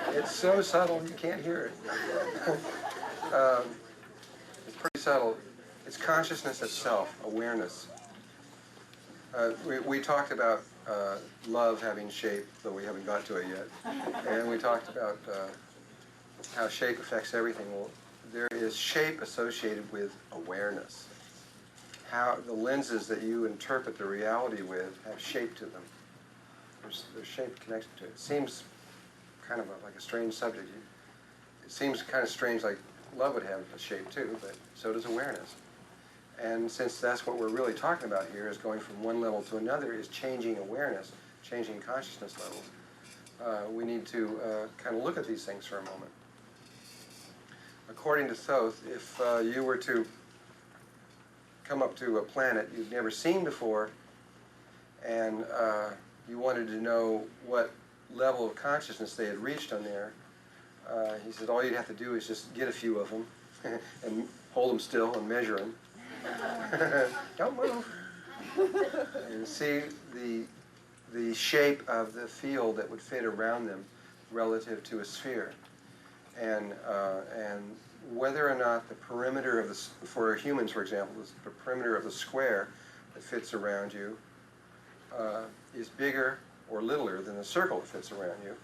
It's so subtle you can't hear it. It's pretty subtle. It's consciousness itself, awareness. We talked about love having shape, though we haven't got to it yet. And we talked about how shape affects everything. Well, there is shape associated with awareness. How the lenses that you interpret the reality with have shape to them. There's shape connected to it. It seems kind of like a strange subject. It seems kind of strange, like love would have a shape too, but so does awareness. And since that's what we're really talking about here, is going from one level to another, is changing awareness, changing consciousness levels, we need to kind of look at these things for a moment. According to Thoth, if you were to come up to a planet you've never seen before, and you wanted to know what level of consciousness they had reached on there, he said all you'd have to do is just get a few of them and hold them still and measure them. Don't move. And see the shape of the field that would fit around them relative to a sphere. And whether or not the perimeter of the, for humans, for example, the perimeter of the square that fits around you is bigger or littler than the circle that fits around you,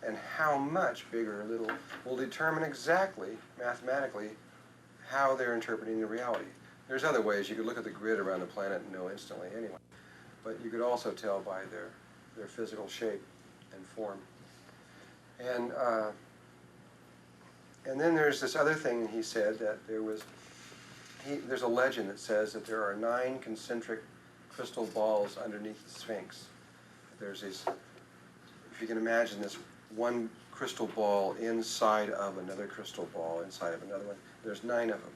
and how much bigger or little will determine exactly, mathematically, how they're interpreting the reality. There's other ways. You could look at the grid around the planet and know instantly anyway, but you could also tell by their physical shape and form. And then there's this other thing he said, that there's a legend that says that there are 9 concentric crystal balls underneath the Sphinx. There's these, if you can imagine this one crystal ball inside of another crystal ball inside of another one, there's 9 of them.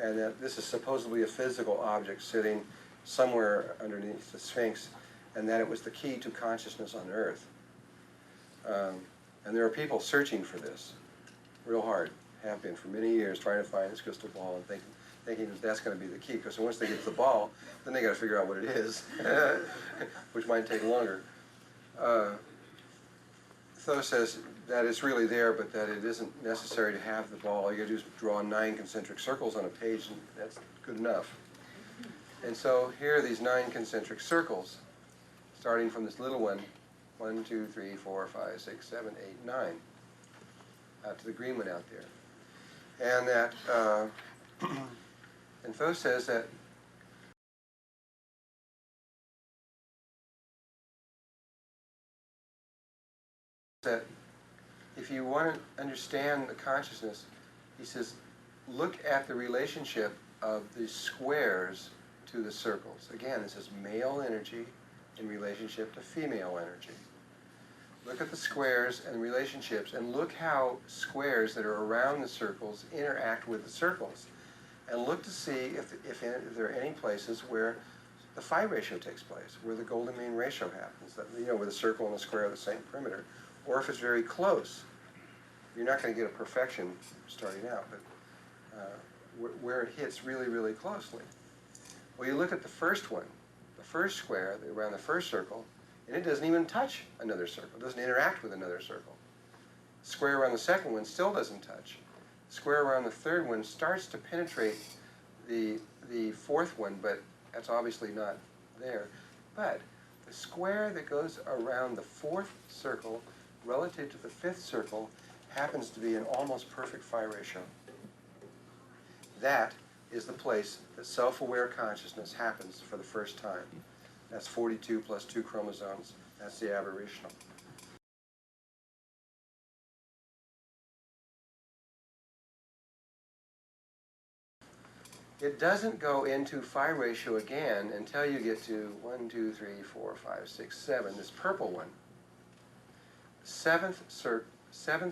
And that this is supposedly a physical object sitting somewhere underneath the Sphinx, and that it was the key to consciousness on Earth. And there are people searching for this real hard, have been for many years, trying to find this crystal ball and thinking that that's going to be the key, because once they get to the ball, then they got to figure out what it is, which might take longer. Thoth says that it's really there, but that it isn't necessary to have the ball. All you got to do is draw 9 concentric circles on a page, and that's good enough. And so here are these 9 concentric circles, starting from this little one, 1, 2, 3, 4, 5, 6, 7, 8, 9, out to the green one out there. And that, and Thoth says that if you want to understand the consciousness, he says, look at the relationship of the squares to the circles. Again, this is male energy in relationship to female energy. Look at the squares and relationships, and look how squares that are around the circles interact with the circles. And look to see if there are any places where the phi ratio takes place, where the golden mean ratio happens, that, you know, where the circle and the square are the same perimeter, or if it's very close. You're not going to get a perfection starting out, but where it hits really, really closely. Well, you look at the first one, the first square around the first circle, and it doesn't even touch another circle. It doesn't interact with another circle. Square around the second one still doesn't touch. Square around the third one starts to penetrate the fourth one, but that's obviously not there. But the square that goes around the fourth circle relative to the fifth circle happens to be an almost perfect phi ratio. That is the place that self-aware consciousness happens for the first time. That's 42 plus 2 chromosomes. That's the aberrational. It doesn't go into phi ratio again until you get to 1, 2, 3, 4, 5, 6, 7, this purple one. Seventh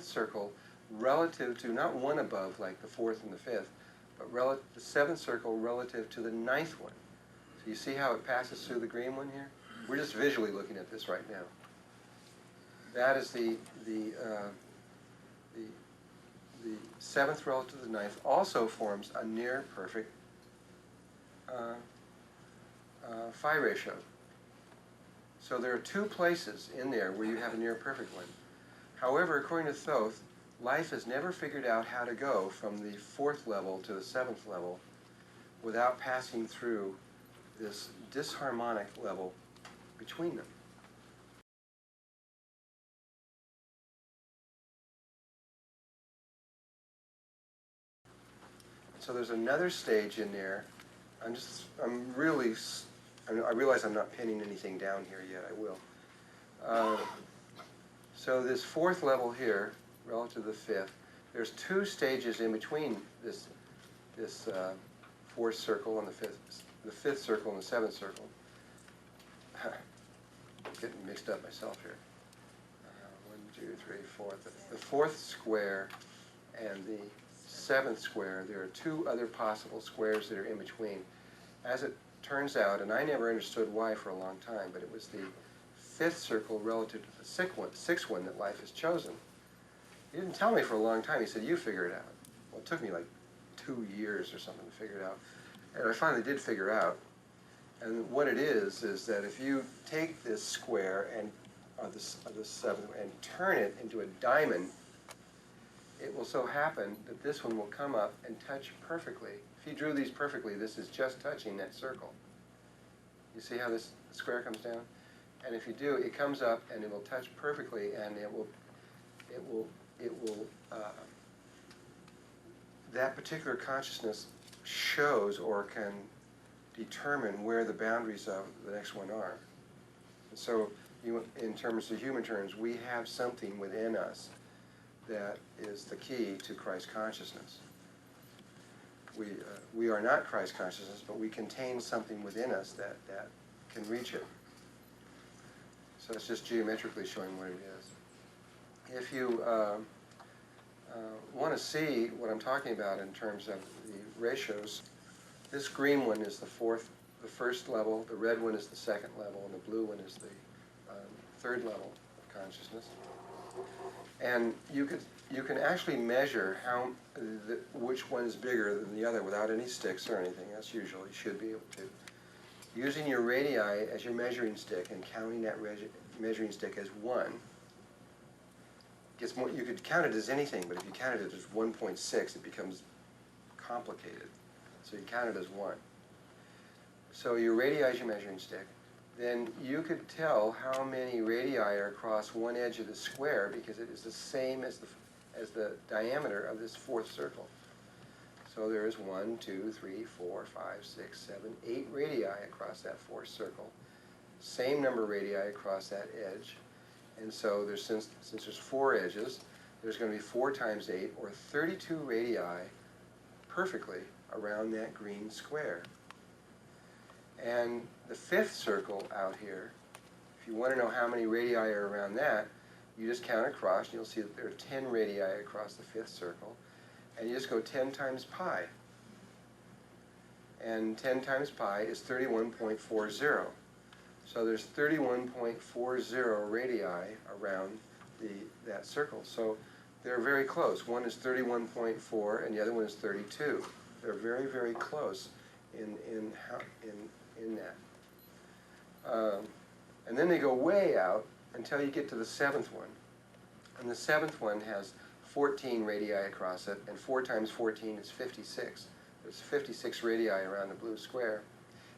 circle relative to, not one above like the fourth and the fifth, but the seventh circle relative to the ninth one. So you see how it passes through the green one here? We're just visually looking at this right now. That is the seventh relative to the ninth also forms a near perfect phi ratio. So there are 2 places in there where you have a near perfect one. However, according to Thoth, life has never figured out how to go from the 4th level to the 7th level without passing through this disharmonic level between them. So there's another stage in there. I realize I'm not pinning anything down here yet. I will. So this 4th level here, relative to the 5th, there's 2 stages in between this 4th circle and the 5th circle and the 7th circle. I'm getting mixed up myself here. 1, 2, 3, 4. The 4th square and the 7th square, there are 2 other possible squares that are in between. As it turns out, and I never understood why for a long time, but it was the 5th circle relative to the 6th one that life has chosen. He didn't tell me for a long time. He said, you figure it out. Well, it took me like 2 years or something to figure it out. And I finally did figure out. And what it is that if you take this square and of the 7th and turn it into a diamond, it will so happen that this one will come up and touch perfectly. If you drew these perfectly, this is just touching that circle. You see how this square comes down? And if you do, it comes up and it will touch perfectly, and that particular consciousness shows or can determine where the boundaries of the next one are. And so, in terms of human terms, we have something within us that is the key to Christ consciousness. We are not Christ consciousness, but we contain something within us that can reach it. So it's just geometrically showing what it is. If you want to see what I'm talking about in terms of the ratios, this green one is the 1st level, the red one is the 2nd level, and the blue one is the 3rd level of consciousness. And you can actually measure which one is bigger than the other without any sticks or anything. That's usually should be able to. Using your radii as your measuring stick and counting that measuring stick as 1, gets more. You could count it as anything, but if you count it as 1.6, it becomes complicated. So you count it as 1. So your radii is your measuring stick. Then you could tell how many radii are across one edge of the square because it is the same as the diameter of this 4th circle. So there is 1, 2, 3, 4, 5, 6, 7, 8 radii across that 4th circle. Same number of radii across that edge. And so since there's 4 edges, there's going to be 4 times 8, or 32 radii perfectly around that green square. And the 5th circle out here, if you want to know how many radii are around that, you just count across, and you'll see that there are 10 radii across the 5th circle, and you just go 10 times pi. And 10 times pi is 31.40. So there's 31.40 radii around that circle. So they're very close. One is 31.4, and the other one is 32. They're very, very close in that. And then they go way out until you get to the 7th one. And the 7th one has 14 radii across it, and 4 times 14 is 56. There's 56 radii around the blue square.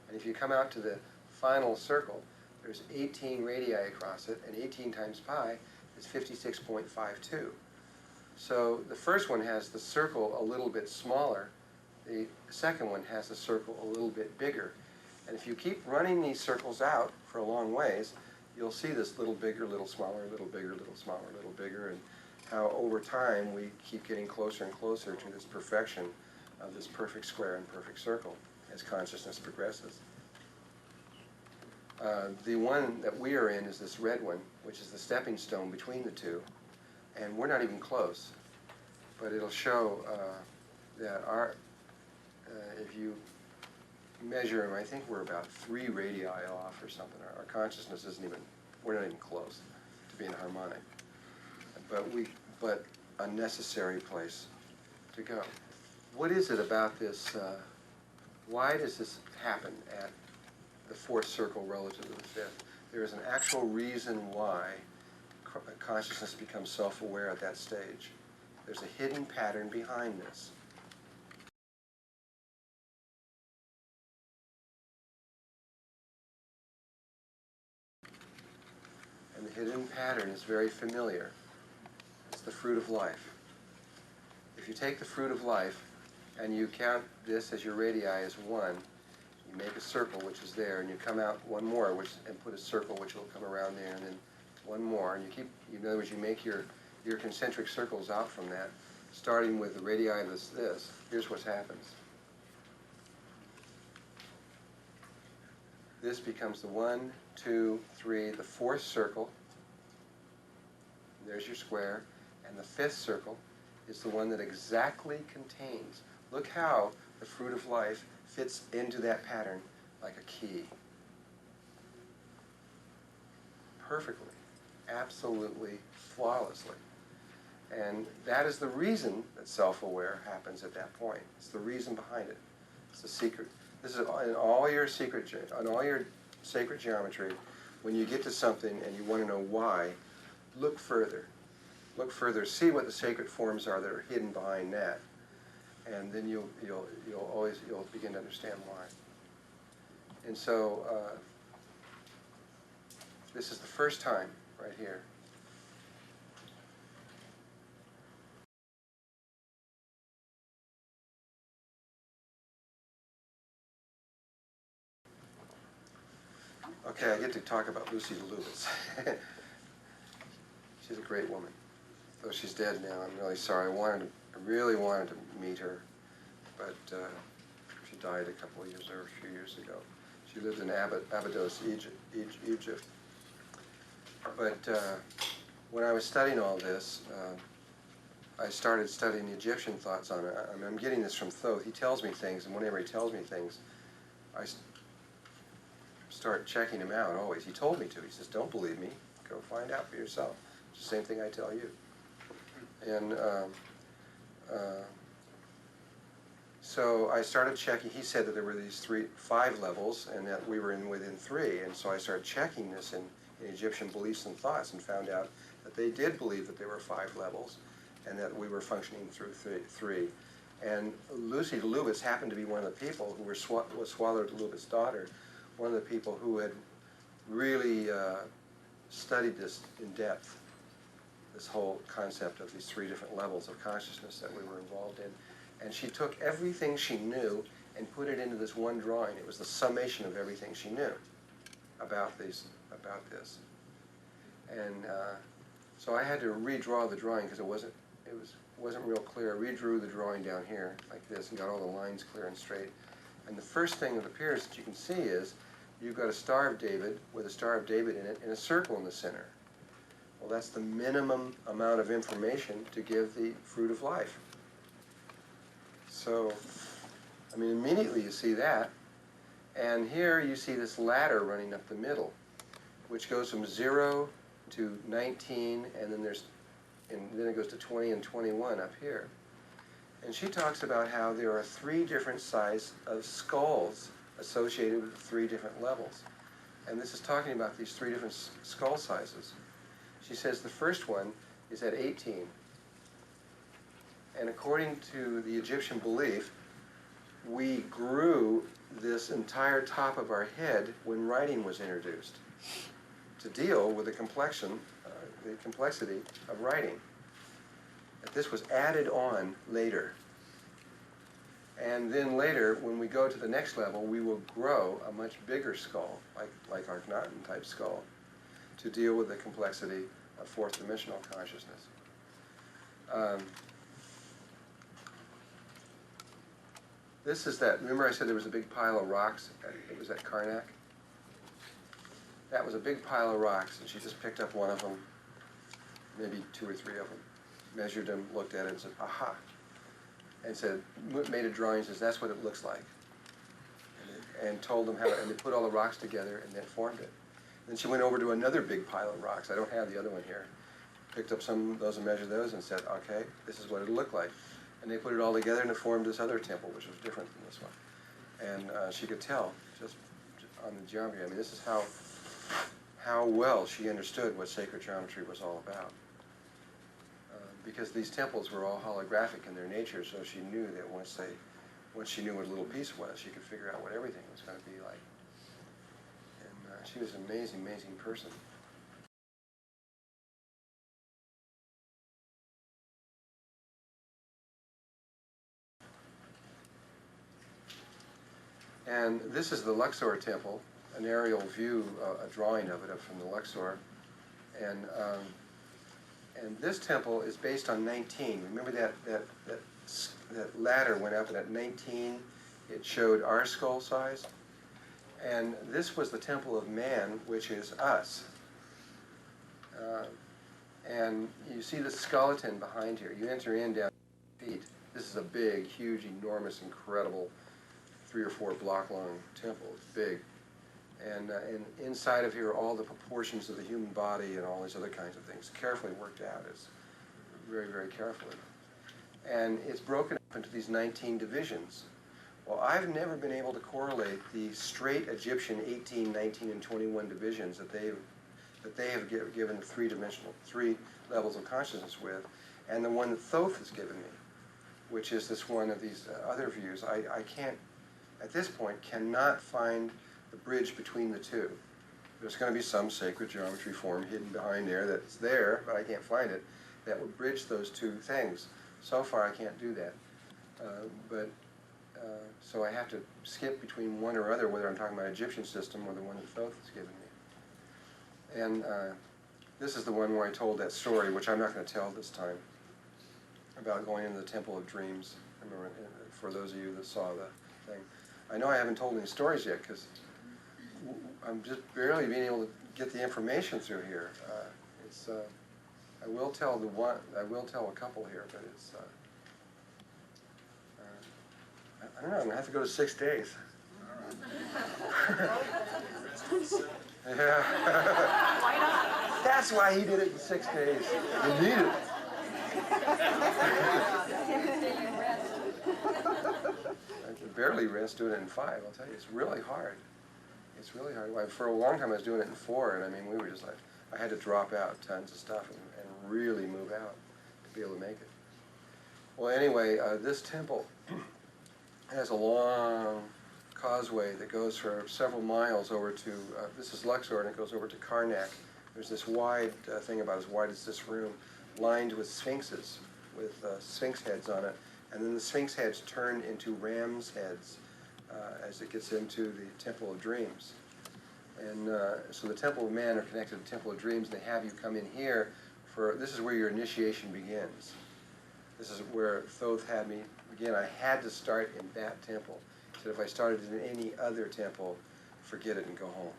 And if you come out to the final circle, there's 18 radii across it, and 18 times pi is 56.52. So the first one has the circle a little bit smaller. The second one has the circle a little bit bigger. And if you keep running these circles out for a long ways, you'll see this little bigger, little smaller, little bigger, little smaller, little bigger, and how over time we keep getting closer and closer to this perfection of this perfect square and perfect circle as consciousness progresses. The one that we are in is this red one, which is the stepping stone between the two, and we're not even close. But it'll show that if you measure them, I think we're about 3 radii off or something. Our consciousness we're not even close to being harmonic. But a necessary place to go. What is it about this? Why does this happen at the 4th circle relative to the 5th? There is an actual reason why consciousness becomes self-aware at that stage. There's a hidden pattern behind this. And the hidden pattern is very familiar. It's the fruit of life. If you take the fruit of life and you count this as your radii as 1, you make a circle which is there, and you come out one more and put a circle which will come around there, and then one more, and you keep, in other words, you make your concentric circles out from that, starting with the radii of this. Here's what happens. This becomes the 1, 2, 3, the 4th circle. There's your square. And the 5th circle is the one that exactly contains. Look how the fruit of life fits into that pattern like a key. Perfectly. Absolutely flawlessly. And that is the reason that self-aware happens at that point. It's the reason behind it. It's the secret. This is in all your sacred geometry. When you get to something and you want to know why, look further. Look further. See what the sacred forms are that are hidden behind that, and then you'll begin to understand why. And so this is the first time right here. Okay, I get to talk about Lucy DeLubitz. She's a great woman. Though she's dead now, I'm really sorry. I really wanted to meet her, but she died a few years ago. She lived in Abydos, Egypt. But when I was studying all this, I started studying the Egyptian thoughts on it. I'm getting this from Thoth. He tells me things, and whenever he tells me things, I start checking him out always. He told me to. He says, don't believe me. Go find out for yourself. It's the same thing I tell you. And so I started checking. He said that there were these 5 levels, and that we were within 3. And so I started checking this in Egyptian beliefs and thoughts, and found out that they did believe that there were 5 levels, and that we were functioning through 3. And Lucy DeLubitz happened to be one of the people who was Swallow DeLubitz's daughter, one of the people who had really studied this in depth, this whole concept of these 3 different levels of consciousness that we were involved in. And she took everything she knew and put it into this one drawing. It was the summation of everything she knew about this. And so I had to redraw the drawing because it wasn't real clear. I redrew the drawing down here like this and got all the lines clear and straight. And the first thing that appears that you can see is you've got a Star of David with a Star of David in it and a circle in the center. Well, that's the minimum amount of information to give the fruit of life. So, I mean, immediately you see that. And here you see this ladder running up the middle, which goes from 0 to 19, and then it goes to 20 and 21 up here. And she talks about how there are 3 different sizes of skulls associated with 3 different levels. And this is talking about these 3 different skull sizes. She says the first one is at 18. And according to the Egyptian belief, we grew this entire top of our head when writing was introduced to deal with the complexity of writing. That this was added on later. And then later, when we go to the next level, we will grow a much bigger skull, like Akhenaten type skull, to deal with the complexity of 4th dimensional consciousness. This is that, remember I said there was a big pile of rocks, it was at Karnak? That was a big pile of rocks, and she just picked up one of them, maybe 2 or 3 of them, measured them, looked at it, and said, aha. And said, made a drawing, says, that's what it looks like. And told them how, and they put all the rocks together and then formed it. Then she went over to another big pile of rocks. I don't have the other one here. Picked up some of those and measured those and said, okay, this is what it'll look like. And they put it all together and it formed this other temple, which was different from this one. And she could tell just on the geometry. I mean, this is how how well she understood what sacred geometry was all about. Because these temples were all holographic in their nature, so she knew that once she knew what a little piece was, she could figure out what everything was going to be like. And she was an amazing, amazing person. And this is the Luxor temple, an aerial view, a drawing of it from the Luxor. And this temple is based on 19. Remember that ladder went up, and at 19 it showed our skull size? And this was the temple of man, which is us. And you see the skeleton behind here. You enter in down feet. This is a big, huge, enormous, incredible 3 or 4 block long temple. It's big. And inside of here are all the proportions of the human body and all these other kinds of things. Carefully worked out. It's very, very carefully. And it's broken up into these 19 divisions. Well, I've never been able to correlate the straight Egyptian 18, 19, and 21 divisions that they have given the 3 levels of consciousness with, and the one that Thoth has given me, which is this one of these other views. I can't, at this point, cannot find the bridge between the two. There's going to be some sacred geometry form hidden behind there that's there, but I can't find it, that would bridge those two things. So far, I can't do that. So I have to skip between one or other, whether I'm talking about Egyptian system or the one that Thoth has given me. And this is the one where I told that story, which I'm not going to tell this time, about going into the Temple of Dreams. Remember, for those of you that saw the thing. I know I haven't told any stories yet, because I'm just barely being able to get the information through here. I will tell a couple here, but it's I don't know. I'm gonna have to go to 6 days. Yeah. Why not? That's why he did it in 6 days. You need it. I can barely rest doing it in 5. I'll tell you, it's really hard. It's really hard. For a long time, I was doing it in 4, and I mean, we were just like, I had to drop out tons of stuff and really move out to be able to make it. Well, anyway, this temple has a long causeway that goes for several miles over to, this is Luxor, and it goes over to Karnak. There's this wide thing about as wide as this room, lined with sphinxes, with sphinx heads on it. And then the sphinx heads turn into ram's heads as it gets into the Temple of Dreams. And so the Temple of Man are connected to the Temple of Dreams. They have you come in here for, this is where your initiation begins. This is where Thoth had me. Again, I had to start in that temple. He said if I started in any other temple, forget it and go home.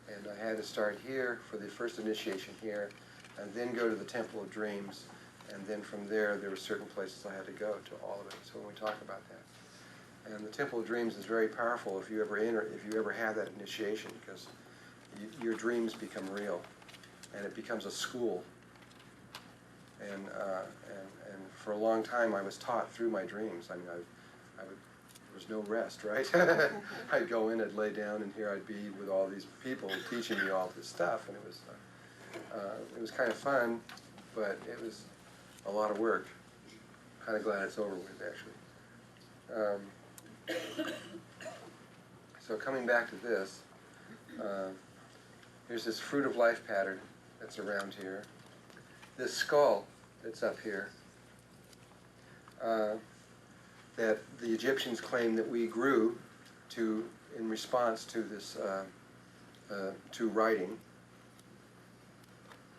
And I had to start here for the first initiation here, and then go to the Temple of Dreams, and then from there were certain places I had to go to all of it. So when we talk about that. And the Temple of Dreams is very powerful if you ever have that initiation, because your dreams become real, and it becomes a school. And for a long time I was taught through my dreams. I mean, there was no rest, right? I'd go in, I'd lay down, and here I'd be with all these people teaching me all this stuff, and it was kind of fun, but it was a lot of work. Kind of glad it's over with, actually. So coming back to this, here's this fruit of life pattern that's around here. This skull that's up here, that the Egyptians claim that we grew in response to this, to writing.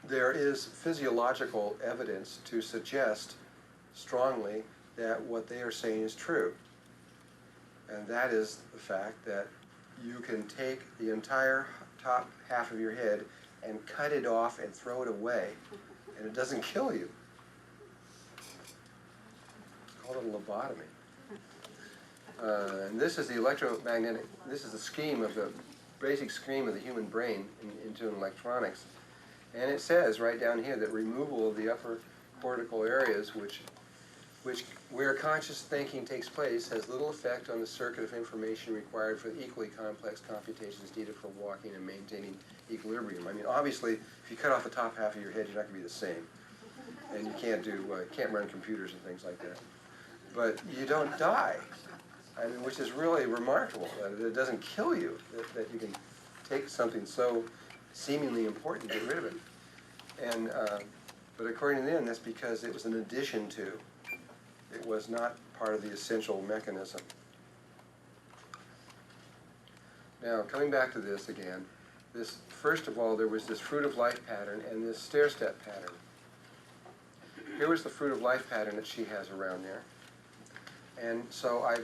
There is physiological evidence to suggest strongly that what they are saying is true. And that is the fact that you can take the entire top half of your head and cut it off and throw it away, and it doesn't kill you. It's called a lobotomy. And this is the electromagnetic, this is the scheme of the basic scheme of the human brain into electronics. And it says right down here that removal of the upper cortical areas, which where conscious thinking takes place, has little effect on the circuit of information required for the equally complex computations needed for walking and maintaining equilibrium. I mean, obviously, if you cut off the top half of your head, you're not going to be the same. And you can't run computers and things like that. But you don't die. I mean, which is really remarkable, that it doesn't kill you, that you can take something so seemingly important and get rid of it. And, but according to them, that's because it was an addition to. It was not part of the essential mechanism. Now, coming back to this again, first of all, there was this fruit of life pattern and this stair-step pattern. Here was the fruit of life pattern that she has around there. And so I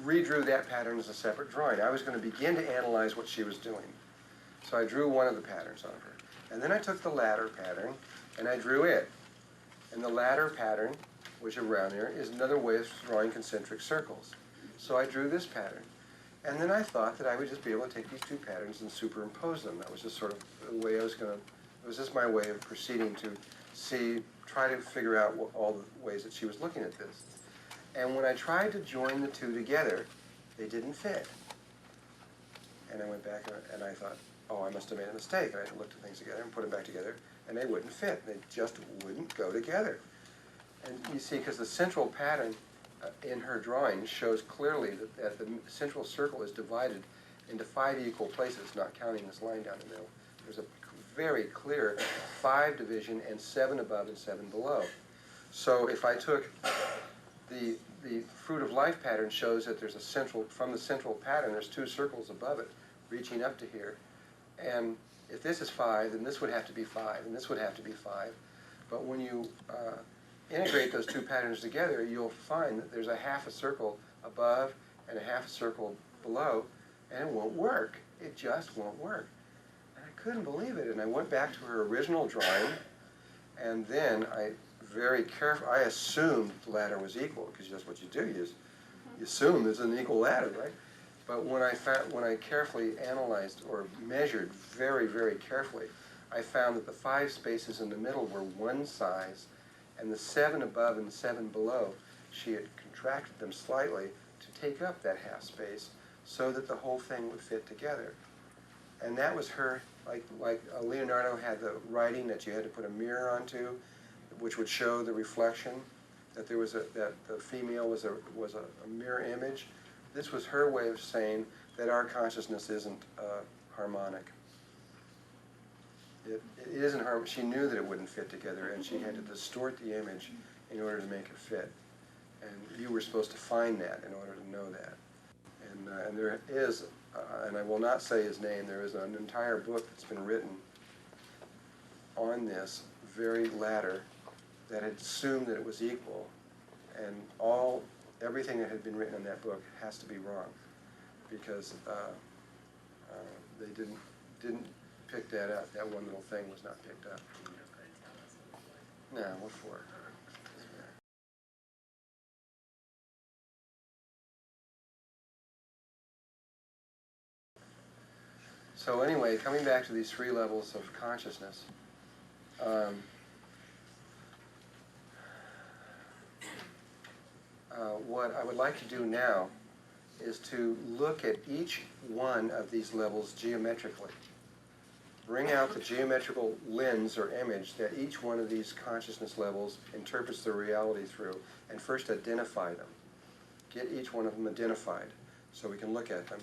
redrew that pattern as a separate drawing. I was going to begin to analyze what she was doing. So I drew one of the patterns on her. And then I took the ladder pattern and I drew it. And the ladder pattern, which around there, is another way of drawing concentric circles. So I drew this pattern. And then I thought that I would just be able to take these two patterns and superimpose them. That was just sort of the way I was going to, it was just my way of proceeding to try to figure out all the ways that she was looking at this. And when I tried to join the two together, they didn't fit. And I went back and I thought, oh, I must have made a mistake. And I looked at things together and put them back together, and they wouldn't fit. They just wouldn't go together. And you see, because the central pattern in her drawing shows clearly that the central circle is divided into 5 equal places, not counting this line down the middle. There's a very clear 5 division and 7 above and 7 below. So if I took the fruit of life pattern, shows that there's a central, from the central pattern, there's 2 circles above it, reaching up to here. And if this is 5, then this would have to be 5, and this would have to be 5. But when you integrate those 2 patterns together, you'll find that there's a half a circle above and a half a circle below, and it won't work. It just won't work. And I couldn't believe it, and I went back to her original drawing, and then I assumed the ladder was equal, because that's what you do. You assume there's an equal ladder, right? But when I carefully analyzed or measured very, very carefully, I found that the 5 spaces in the middle were one size, and the 7 above and 7 below, she had contracted them slightly to take up that half space so that the whole thing would fit together. And that was her, like Leonardo had the writing that you had to put a mirror onto, which would show the reflection, that there was that the female was a mirror image. This was her way of saying that our consciousness isn't harmonic. It isn't harmonic. She knew that it wouldn't fit together, and she had to distort the image in order to make it fit. And you were supposed to find that in order to know that. And there is, and I will not say his name, there is an entire book that's been written on this very ladder that had assumed that it was equal, and everything that had been written in that book has to be wrong, because they didn't pick that up. That one little thing was not picked up. No, what for? So anyway, coming back to these 3 levels of consciousness, what I would like to do now is to look at each one of these levels geometrically. Bring out the geometrical lens or image that each one of these consciousness levels interprets the reality through, and first identify them. Get each one of them identified so we can look at them,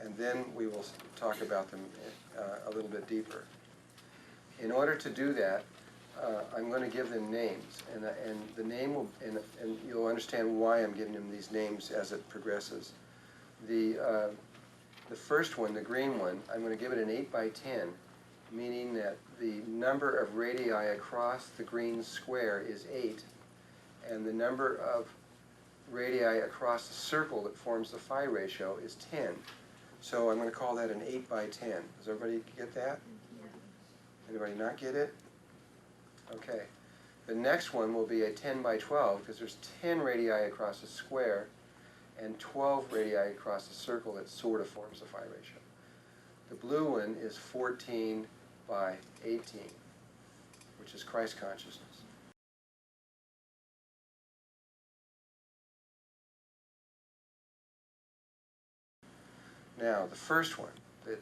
and then we will talk about them a little bit deeper. In order to do that, I'm going to give them names, and the name will, and you'll understand why I'm giving them these names as it progresses. The first one, the green one, I'm going to give it an 8 by 10, meaning that the number of radii across the green square is 8, and the number of radii across the circle that forms the phi ratio is 10. So I'm going to call that an 8 by 10. Does everybody get that? Anybody not get it? Okay. The next one will be a 10 by 12, because there's 10 radii across a square and 12 radii across a circle that sort of forms the phi ratio. The blue one is 14 by 18, which is Christ consciousness. Now, the first one, the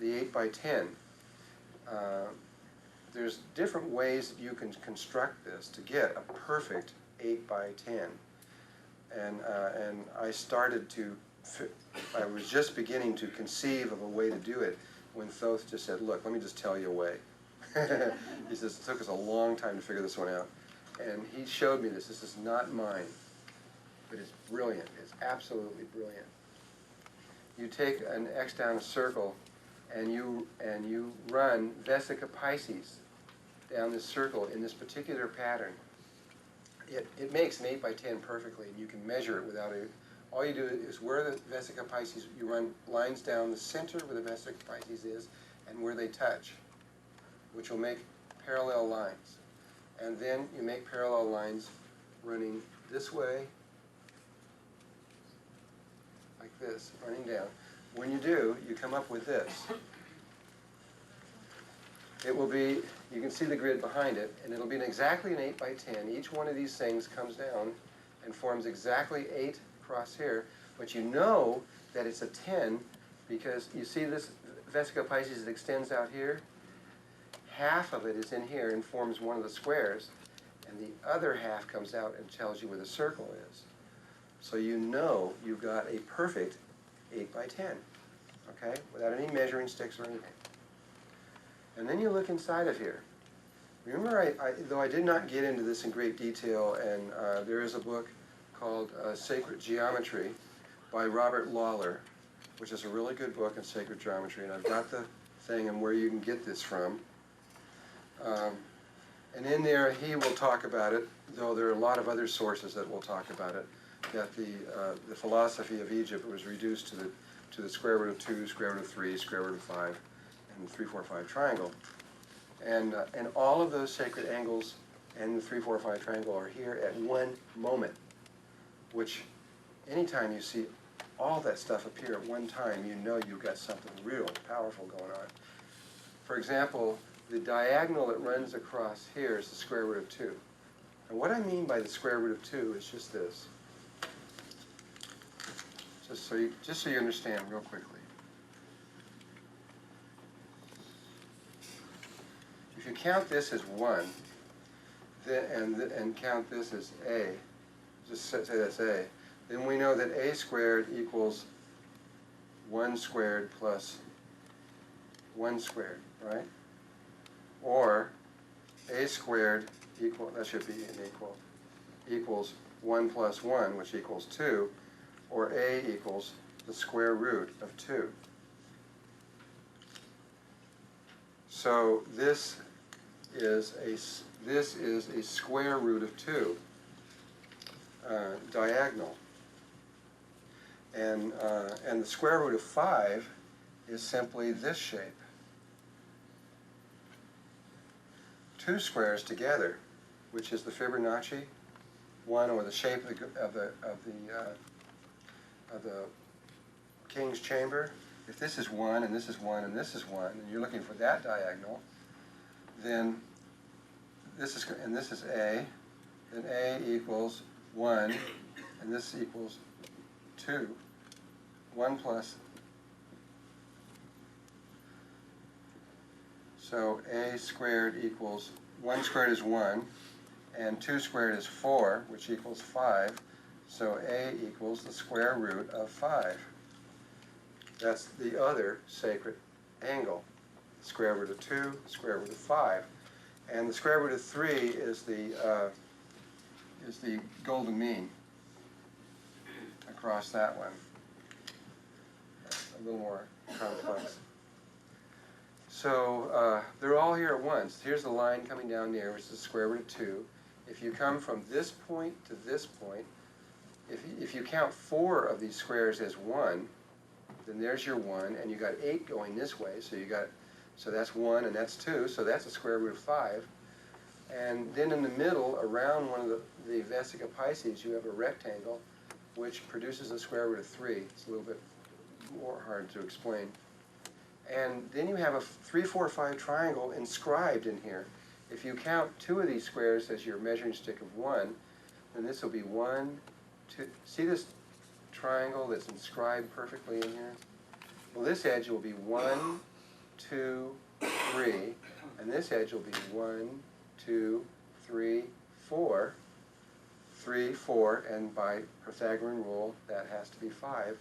8 by 10, there's different ways that you can construct this to get a perfect 8 by 10. And I started to, I was just beginning to conceive of a way to do it when Thoth just said, look, let me just tell you a way. He says, it took us a long time to figure this one out. And he showed me this. This is not mine, but it's brilliant. It's absolutely brilliant. You take an X down a circle, and you run Vesica Pisces down this circle in this particular pattern. It makes an 8 by 10 perfectly, and you can measure it without a. All you do is where the Vesica Pisces, you run lines down the center where the Vesica Pisces is, and where they touch, which will make parallel lines. And then you make parallel lines running this way, like this, running down. When you do, you come up with this. It will be, you can see the grid behind it, and it'll be exactly an 8 by 10. Each one of these things comes down and forms exactly 8 across here, but you know that it's a 10 because you see this Vesica Pisces that extends out here? Half of it is in here and forms one of the squares, and the other half comes out and tells you where the circle is. So you know you've got a perfect 8 by 10, okay, without any measuring sticks or anything. And then you look inside of here. Remember, though I did not get into this in great detail, and there is a book called Sacred Geometry by Robert Lawler, which is a really good book in sacred geometry, and I've got the thing and where you can get this from. And in there he will talk about it, though there are a lot of other sources that will talk about it, that the philosophy of Egypt was reduced to the square root of 2, square root of 3, square root of 5, and the 3, 4, 5 triangle. And all of those sacred angles and the 3, 4, 5 triangle are here at one moment, which anytime you see all that stuff appear at one time, you know you've got something real powerful going on. For example, the diagonal that runs across here is the square root of 2. And what I mean by the square root of 2 is just this. Just so you understand real quickly. If you count this as 1, and count this as a, just say that's a, then we know that a squared equals 1 squared plus 1 squared, right? Or a squared that should be an equals 1 plus 1, which equals 2, or a equals the square root of 2. So this is a square root of 2, diagonal. And the square root of 5 is simply this shape. 2 squares together, which is the Fibonacci one, or the shape of the king's chamber. If this is 1 and this is 1 and this is 1, and you're looking for that diagonal, then this is a, then a equals 1, and this equals 2. 1 plus. So a squared equals, 1 squared is 1, and 2 squared is 4, which equals 5. So a equals the square root of 5. That's the other sacred angle. Square root of 2, square root of 5. And the square root of 3 is the golden mean across that one. A little more complex. So they're all here at once. Here's the line coming down there, which is the square root of 2. If you come from this point to this point, if you count 4 of these squares as 1, then there's your 1, and you got 8 going this way, so that's 1 and that's 2, so that's a square root of 5. And then in the middle, around one of the Vesica Pisces, you have a rectangle, which produces a square root of 3. It's a little bit more hard to explain. And then you have a 3, 4, 5 triangle inscribed in here. If you count 2 of these squares as your measuring stick of 1, then this will be 1, 2. See this triangle that's inscribed perfectly in here? Well, this edge will be 1, 2, 3, and this edge will be 1, 2, 3, 4, 3, 4, and by Pythagorean rule, that has to be 5.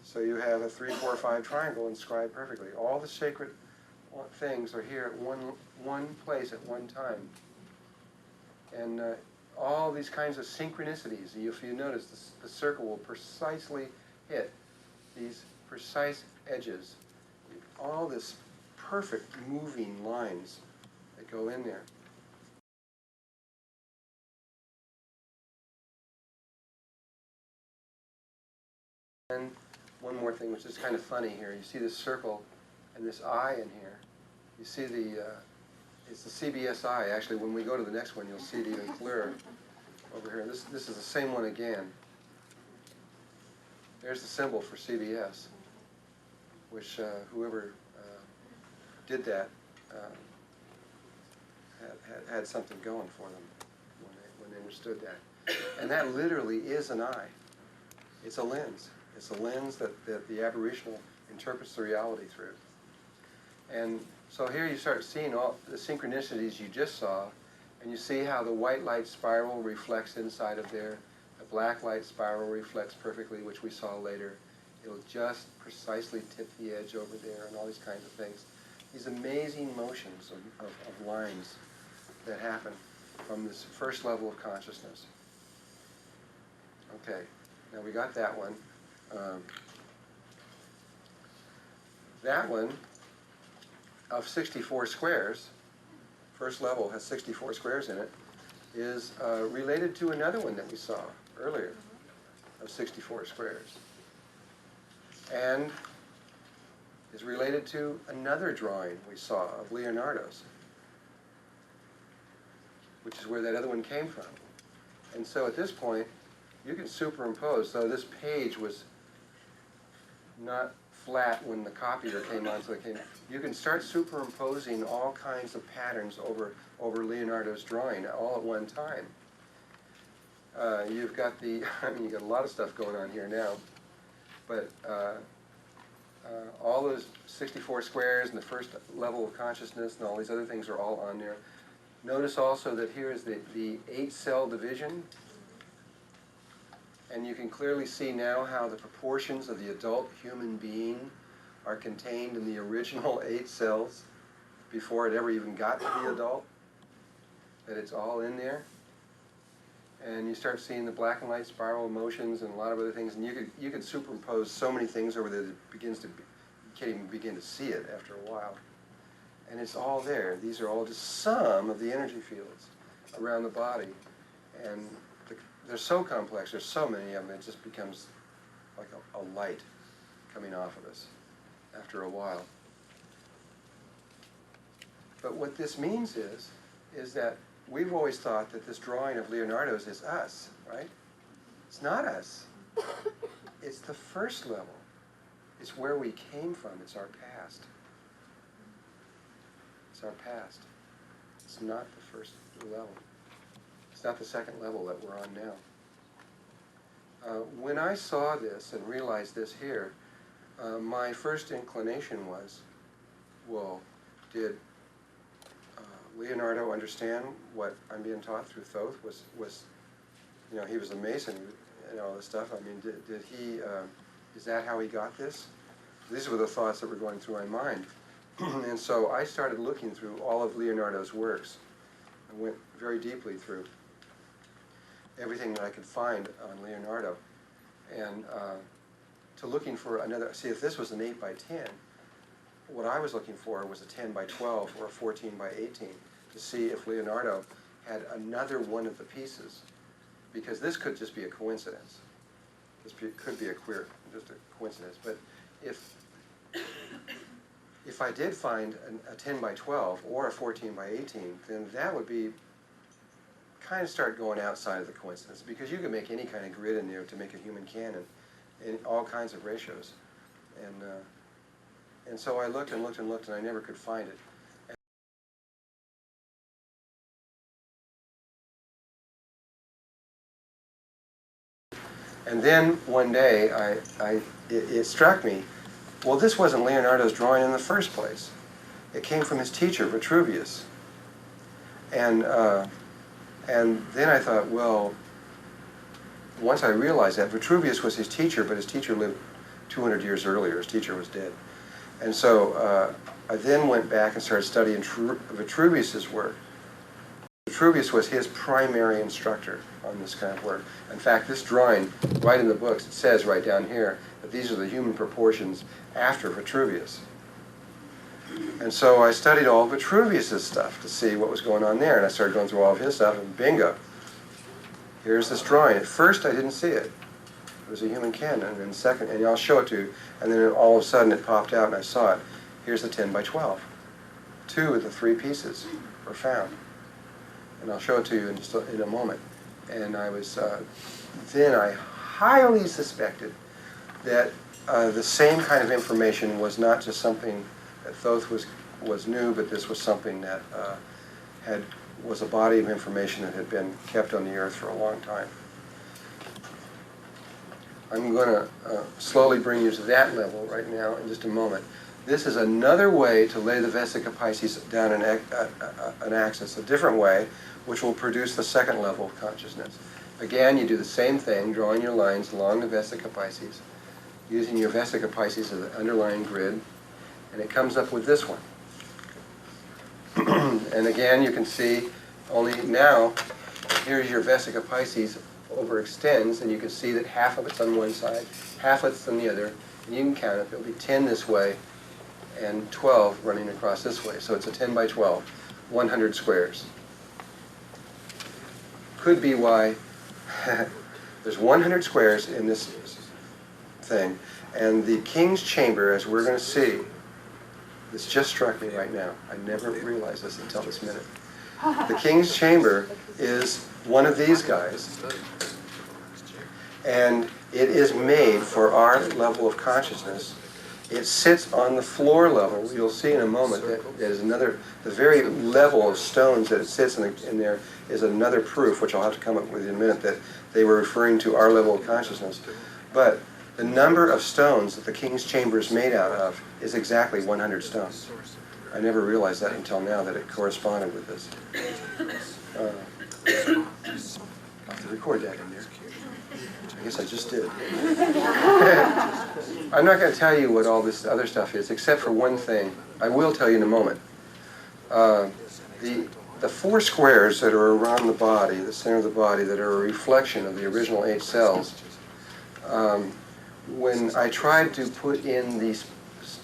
So you have a 3, 4, 5 triangle inscribed perfectly. All the sacred things are here at one place at one time. And all these kinds of synchronicities, if you notice, the circle will precisely hit these precise edges. All this perfect moving lines that go in there. And one more thing, which is kind of funny here. You see this circle and this eye in here. You see it's the CBS eye. Actually, when we go to the next one, you'll see it even clearer over here. This is the same one again. There's the symbol for CBS, which whoever did that had something going for them when they understood that. And that literally is an eye. It's a lens. It's a lens that the Aboriginal interprets the reality through. And so here you start seeing all the synchronicities you just saw, and you see how the white light spiral reflects inside of there. The black light spiral reflects perfectly, which we saw later. It'll just precisely tip the edge over there and all these kinds of things. These amazing motions of lines that happen from this first level of consciousness. Okay, now we got that one. That one of 64 squares, first level has 64 squares in it, is related to another one that we saw earlier of 64 squares. And is related to another drawing we saw of Leonardo's, which is where that other one came from. And so at this point, you can superimpose, though this page was not flat when the copier came on, so you can start superimposing all kinds of patterns over Leonardo's drawing all at one time. You've got you've got a lot of stuff going on here now, but all those 64 squares and the first level of consciousness and all these other things are all on there. Notice also that here is the 8-cell division. And you can clearly see now how the proportions of the adult human being are contained in the original 8 cells before it ever even got to the adult. That it's all in there. And you start seeing the black and white spiral motions and a lot of other things. And you could superimpose so many things over that it begins to, you can't even begin to see it after a while. And it's all there. These are all just some of the energy fields around the body. And they're so complex, there's so many of them, it just becomes like a light coming off of us after a while. But what this means is that we've always thought that this drawing of Leonardo's is us, right? It's not us. It's the first level. It's where we came from. It's our past. It's our past. It's not the first level. It's not the second level that we're on now. When I saw this and realized this here, my first inclination was, well, did Leonardo understand what I'm being taught through Thoth? Was he was a Mason and all this stuff. I mean, did he, is that how he got this? These were the thoughts that were going through my mind. And so I started looking through all of Leonardo's works. I went very deeply through everything that I could find on Leonardo, and to looking for another, see if this was an 8 by 10, what I was looking for was a 10 by 12 or a 14 by 18 to see if Leonardo had another one of the pieces, because this could just be a coincidence. This could be just a coincidence, but if I did find a 10 by 12 or a 14 by 18, then that would be kind of start going outside of the coincidence, because you can make any kind of grid in there to make a human canon in all kinds of ratios. And so I looked and looked and looked, and I never could find it. And then one day, it struck me Well, this wasn't Leonardo's drawing in the first place. It came from his teacher, Vitruvius. And then I thought, well, once I realized that Vitruvius was his teacher, but his teacher lived 200 years earlier. His teacher was dead. And so I then went back and started studying Vitruvius's work. Vitruvius was his primary instructor on this kind of work. In fact, this drawing, right in the books, it says right down here that these are the human proportions after Vitruvius. And so I studied all of Vitruvius's stuff to see what was going on there, and I started going through all of his stuff, and bingo, here's this drawing. At first, I didn't see it. It was a human cannon, and then second, and I'll show it to you, and then all of a sudden it popped out, and I saw it. Here's the 10 by 12. 2 of the 3 pieces were found, and I'll show it to you in a moment. And I was then I highly suspected that the same kind of information was not just something that Thoth was new, but this was something that was a body of information that had been kept on the earth for a long time. I'm going to slowly bring you to that level right now in just a moment. This is another way to lay the Vesica Pisces down an axis, a different way, which will produce the second level of consciousness. Again, you do the same thing, drawing your lines along the Vesica Pisces, using your Vesica Pisces as the underlying grid, and it comes up with this one. And again, you can see only now, here's your Vesica Pisces overextends, and you can see that half of it's on one side, half of it's on the other, and you can count it. There'll be 10 this way and 12 running across this way. So it's a 10 by 12, 100 squares. Could be why there's 100 squares in this thing, and the King's Chamber, as we're going to see, this just struck me right now. I never realized this until this minute. The King's Chamber is one of these guys, and it is made for our level of consciousness. It sits on the floor level. You'll see in a moment that there's another, the very level of stones that it sits in there is another proof, which I'll have to come up with in a minute, that they were referring to our level of consciousness. But the number of stones that the King's Chamber is made out of is exactly 100 stones. I never realized that until now, that it corresponded with this. I'll have to record that in there. I guess I just did. I'm not going to tell you what all this other stuff is, except for one thing. I will tell you in a moment. The 4 squares that are around the body, the center of the body, that are a reflection of the original 8 cells, when I tried to put in these,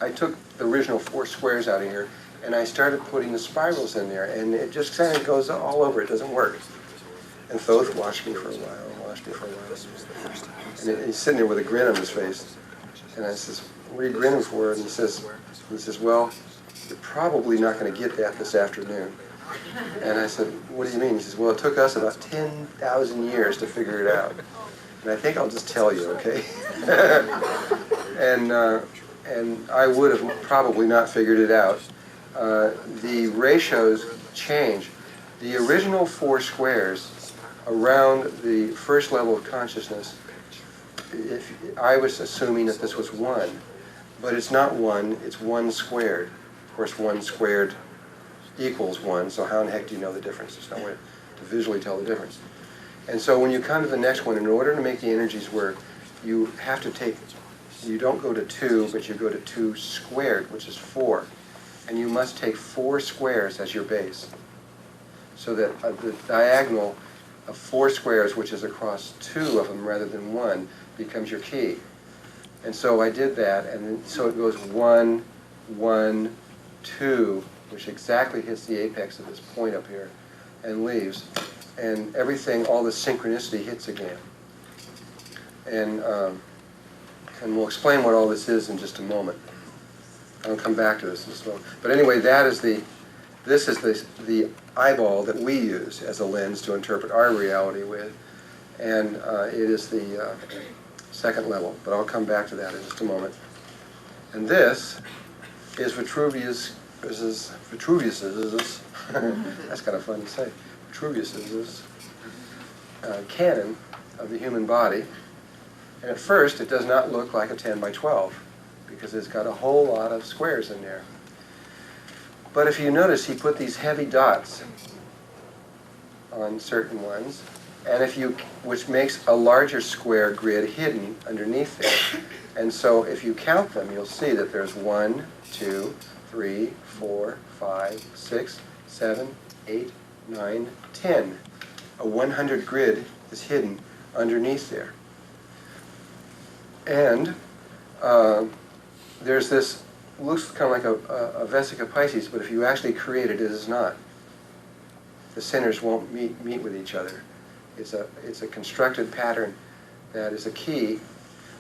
I took the original 4 squares out of here, and I started putting the spirals in there, and it just kind of goes all over. It doesn't work. And Thoth watched me for a while, and he's sitting there with a grin on his face. And I says, "What are you grinning for?" And he says, "Well, you're probably not going to get that this afternoon." And I said, "What do you mean?" He says, "Well, it took us about 10,000 years to figure it out. And I think I'll just tell you, okay?" And I would have probably not figured it out. The ratios change. The original 4 squares around the first level of consciousness, I was assuming that this was 1, but it's not 1, it's 1 squared. Of course, 1 squared equals 1, so how in the heck do you know the difference? There's no way to visually tell the difference. And so when you come to the next one, in order to make the energies work, you have to take, you don't go to 2, but you go to 2 squared, which is 4. And you must take 4 squares as your base, so that the diagonal of 4 squares, which is across 2 of them rather than 1, becomes your key. And so I did that, and then, so it goes 1, 1, 2, which exactly hits the apex of this point up here, and leaves. And everything, all the synchronicity hits again. And we'll explain what all this is in just a moment. I'll come back to this in just a moment. But anyway, this is the eyeball that we use as a lens to interpret our reality with. And it is the second level, but I'll come back to that in just a moment. And this is Vitruvius's, that's kind of fun to say, Vitruvius's canon of the human body. And at first, it does not look like a 10 by 12, because it's got a whole lot of squares in there. But if you notice, he put these heavy dots on certain ones, and which makes a larger square grid hidden underneath there. And so if you count them, you'll see that there's 1, 2, 3, 4, 5, 6, 7, 8, 9, 10. A 100 grid is hidden underneath there. And there's this, looks kind of like a vesica Piscis, but if you actually create it, it is not. The centers won't meet with each other. It's a constructed pattern that is a key,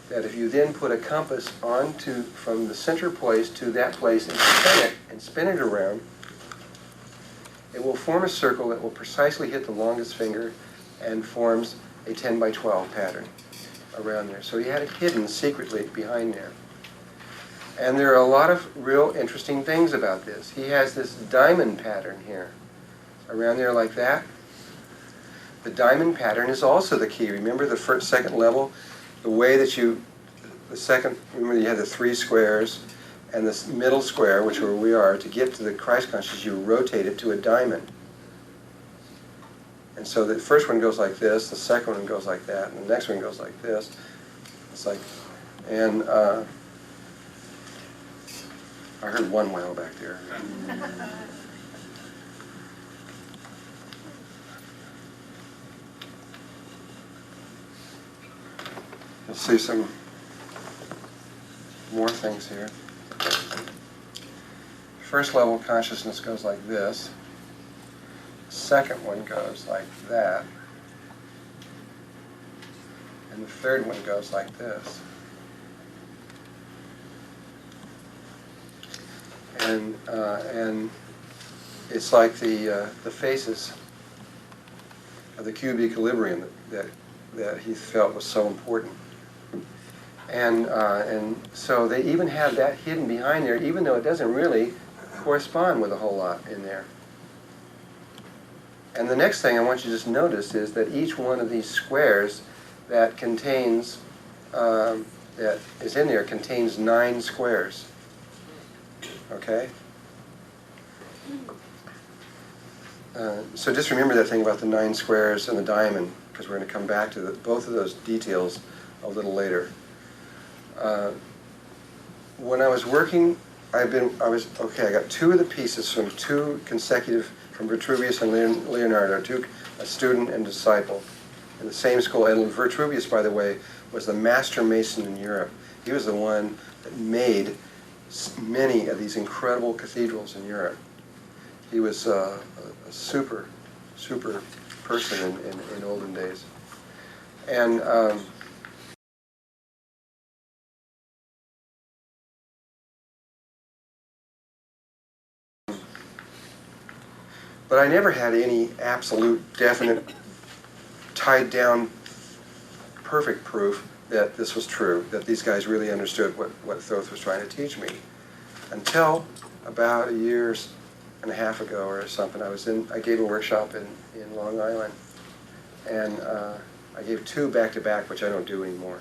that if you then put a compass from the center place to that place and spin it around, it will form a circle that will precisely hit the longest finger and forms a 10 by 12 pattern around there. So he had it hidden secretly behind there. And there are a lot of real interesting things about this. He has this diamond pattern here, around there like that. The diamond pattern is also the key. Remember the second level? The way that remember you had the 3 squares, and this middle square, which where we are, to get to the Christ consciousness, you rotate it to a diamond. And so the first one goes like this, the second one goes like that, and the next one goes like this. It's like, and I heard one whale back there. You'll see some more things here. First level consciousness goes like this. Second one goes like that. And the third one goes like this. And it's like the faces of the cube equilibrium that he felt was so important. And so they even have that hidden behind there, even though it doesn't really correspond with a whole lot in there. And the next thing I want you to just notice is that each one of these squares that contains, that is in there, contains 9 squares. Okay? So just remember that thing about the 9 squares and the diamond, because we're going to come back to both of those details a little later. When I was working, I got 2 of the pieces from 2 consecutive, from Vitruvius and Leonardo, a student and disciple in the same school. And Vitruvius, by the way, was the master mason in Europe. He was the one that made many of these incredible cathedrals in Europe. He was a super person in olden days. And but I never had any absolute, definite, tied down, perfect proof that this was true, that these guys really understood what Thoth was trying to teach me. Until about a year and a half ago or something, I gave a workshop in Long Island. And I gave 2 back-to-back, which I don't do anymore.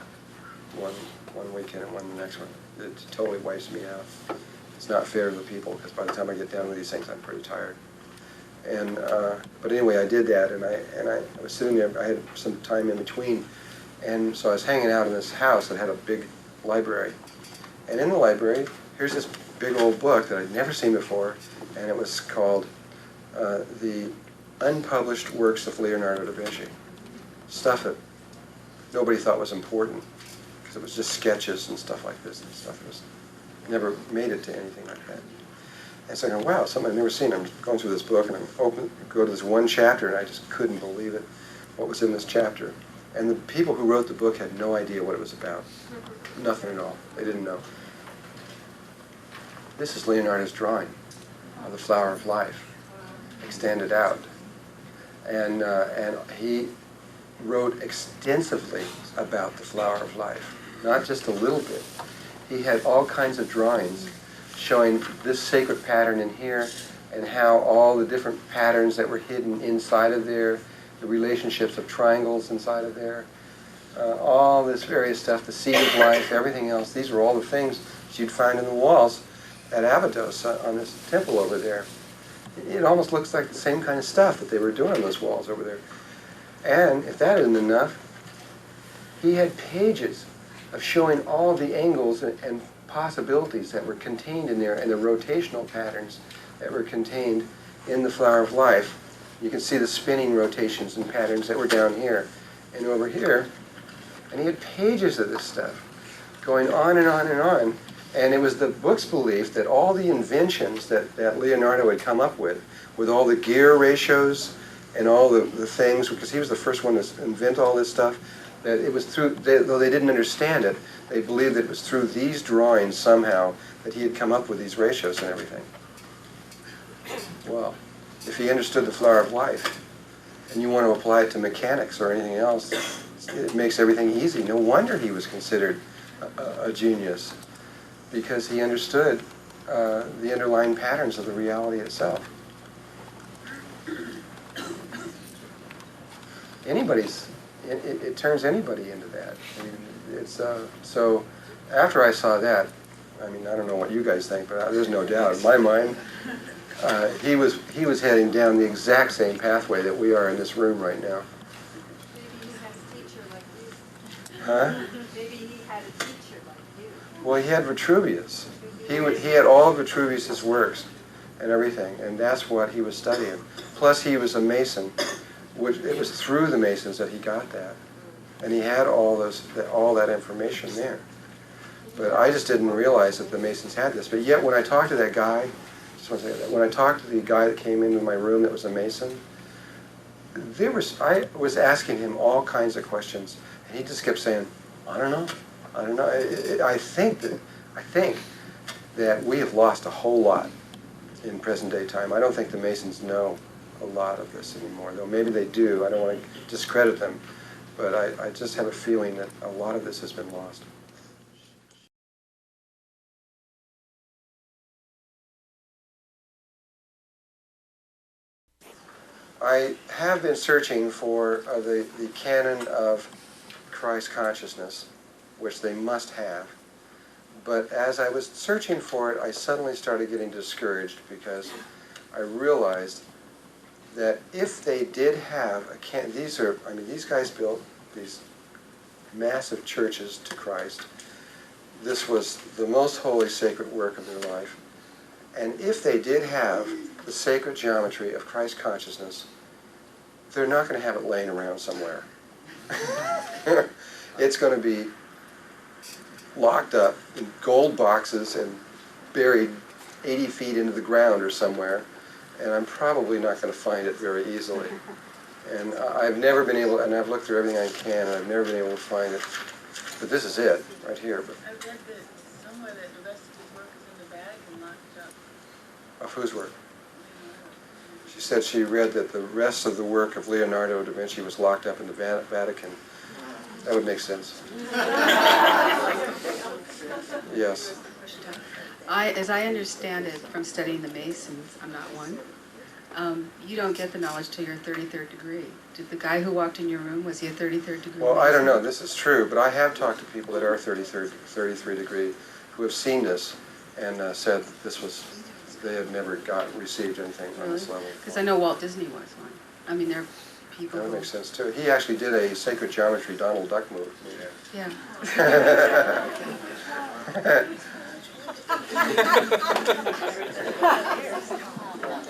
One weekend and one the next one. It totally wipes me out. It's not fair to the people, because by the time I get down with these things, I'm pretty tired. And but anyway, I did that, and I was sitting there. I had some time in between, and so I was hanging out in this house that had a big library. And in the library, here's this big old book that I'd never seen before, and it was called The Unpublished Works of Leonardo da Vinci. Stuff that nobody thought was important, because it was just sketches and stuff like this, and stuff that was never made it to anything like that. And so I go, wow, something I've never seen. I'm going through this book, and go to this one chapter, and I just couldn't believe it, what was in this chapter. And the people who wrote the book had no idea what it was about. Nothing at all. They didn't know. This is Leonardo's drawing of the flower of life, extended out. And he wrote extensively about the flower of life, not just a little bit. He had all kinds of drawings showing this sacred pattern in here, and how all the different patterns that were hidden inside of there, the relationships of triangles inside of there, all this various stuff, the seed of life, everything else. These were all the things you'd find in the walls at Abydos on this temple over there. It almost looks like the same kind of stuff that they were doing on those walls over there. And if that isn't enough, he had pages of showing all the angles and possibilities that were contained in there and the rotational patterns that were contained in the Flower of Life. You can see the spinning rotations and patterns that were down here and over here. And he had pages of this stuff going on and on and on. And it was the book's belief that all the inventions that Leonardo had come up with all the gear ratios and all the things, because he was the first one to invent all this stuff, that it was through, though they didn't understand it, they believed that it was through these drawings somehow that he had come up with these ratios and everything. Well, if he understood the Flower of Life, and you want to apply it to mechanics or anything else, it makes everything easy. No wonder he was considered a genius, because he understood the underlying patterns of the reality itself. It turns anybody into that. I mean, it's so. After I saw that, I mean, I don't know what you guys think, but there's no doubt in my mind, he was heading down the exact same pathway that we are in this room right now. Maybe he had a teacher like you. Huh? Maybe he had a teacher like you. Well, he had Vitruvius. He had all of Vitruvius's works and everything, and that's what he was studying. Plus, he was a Mason, which it was through the Masons that he got that, and he had all that information there. But I just didn't realize that the Masons had this. But yet, when I talked to that guy, just want to say that when I talked to the guy that came into my room that was a Mason, I was asking him all kinds of questions, and he just kept saying, "I don't know. I think that we have lost a whole lot in present day time. I don't think the Masons know a lot of this anymore, though maybe they do. I don't want to discredit them, but I just have a feeling that a lot of this has been lost." I have been searching for the canon of Christ consciousness, which they must have. But as I was searching for it, I suddenly started getting discouraged, because I realized that if they did have a canon, these guys built these massive churches to Christ. This was the most holy, sacred work of their life. And if they did have the sacred geometry of Christ consciousness, they're not going to have it laying around somewhere. It's going to be locked up in gold boxes and buried 80 feet into the ground or somewhere, and I'm probably not going to find it very easily. And I've never been able, and I've looked through everything I can, and I've never been able to find it. But this is it, right here. But I read that somewhere that the rest of his work is in the Vatican locked up. of whose work? She said she read that the rest of the work of Leonardo da Vinci was locked up in the Vatican. That would make sense. Yes. As I understand it from studying the Masons, I'm not one, you don't get the knowledge till your 33rd degree. Did the guy who walked in your room, was he a 33rd degree? Well, I don't know. This is true, but I have talked to people that are 33 degree who have seen this and said that this was, they have never received anything on this level. Because I know Walt Disney was one. I mean, there are people That who... makes sense, too. He actually did a sacred geometry Donald Duck move. Yeah.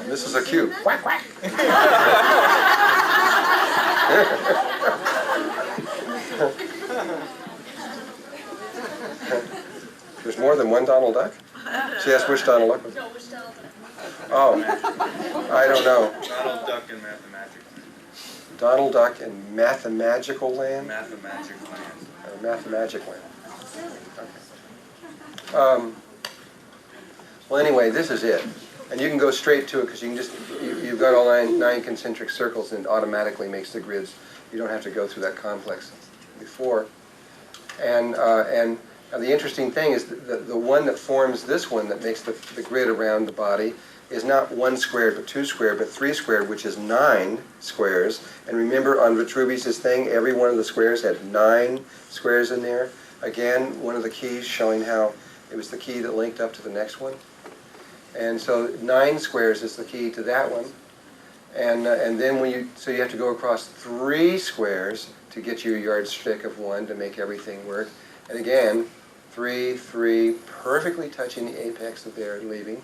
This is a cube. Quack, quack. There's more than one Donald Duck? She asked which Donald Duck was. No, which Donald Duck? Oh, I don't know. Donald Duck in Mathemagic Donald Duck in Mathemagical Land? Land. Mathemagic Land. Mathemagic Land. Okay. Well, anyway, this is it. And you can go straight to it because you can just, you've got all nine concentric circles and it automatically makes the grids. You don't have to go through that complex before. And the interesting thing is the one that forms this one that makes the grid around the body is not 1 squared but 2 squared but 3 squared, which is 9 squares. And remember on Vitruvius' thing, every one of the squares had 9 squares in there. Again, one of the keys showing how It was the key that linked up to the next one. And so 9 squares is the key to that one. And then so you have to go across 3 squares to get your yardstick of 1 to make everything work. And again, 3, 3, perfectly touching the apex of there and leaving.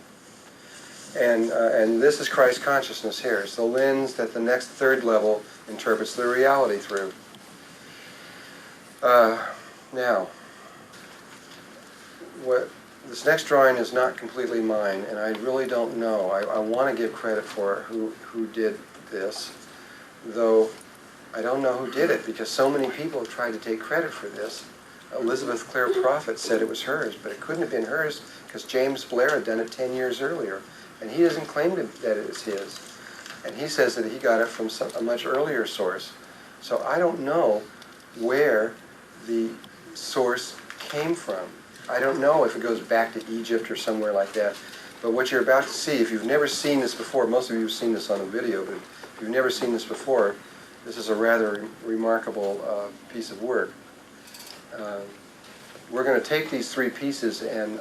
And this is Christ consciousness here. It's the lens that the next 3rd level interprets the reality through. Now, this next drawing is not completely mine, and I really don't know. I want to give credit for who did this, though I don't know who did it, because so many people have tried to take credit for this. Elizabeth Clare Prophet said it was hers, but it couldn't have been hers because James Blair had done it 10 years earlier, and he doesn't claim that it is his. And he says that he got it from a much earlier source. So I don't know where the source came from. I don't know if it goes back to Egypt or somewhere like that. But what you're about to see, if you've never seen this before, most of you have seen this on a video, but if you've never seen this before, this is a rather remarkable piece of work. We're going to take these 3 pieces and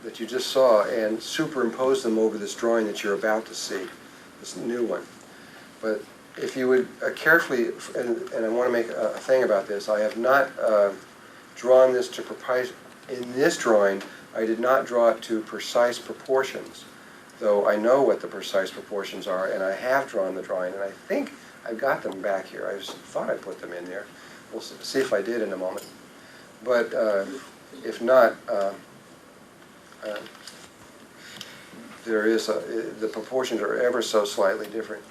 that you just saw and superimpose them over this drawing that you're about to see, this new one. But if you would carefully, and I want to make a thing about this, I have not drawn this to in this drawing, I did not draw it to precise proportions, though I know what the precise proportions are, and I have drawn the drawing, and I think I've got them back here. I just thought I put them in there. We'll see if I did in a moment. But if not, the proportions are ever so slightly different.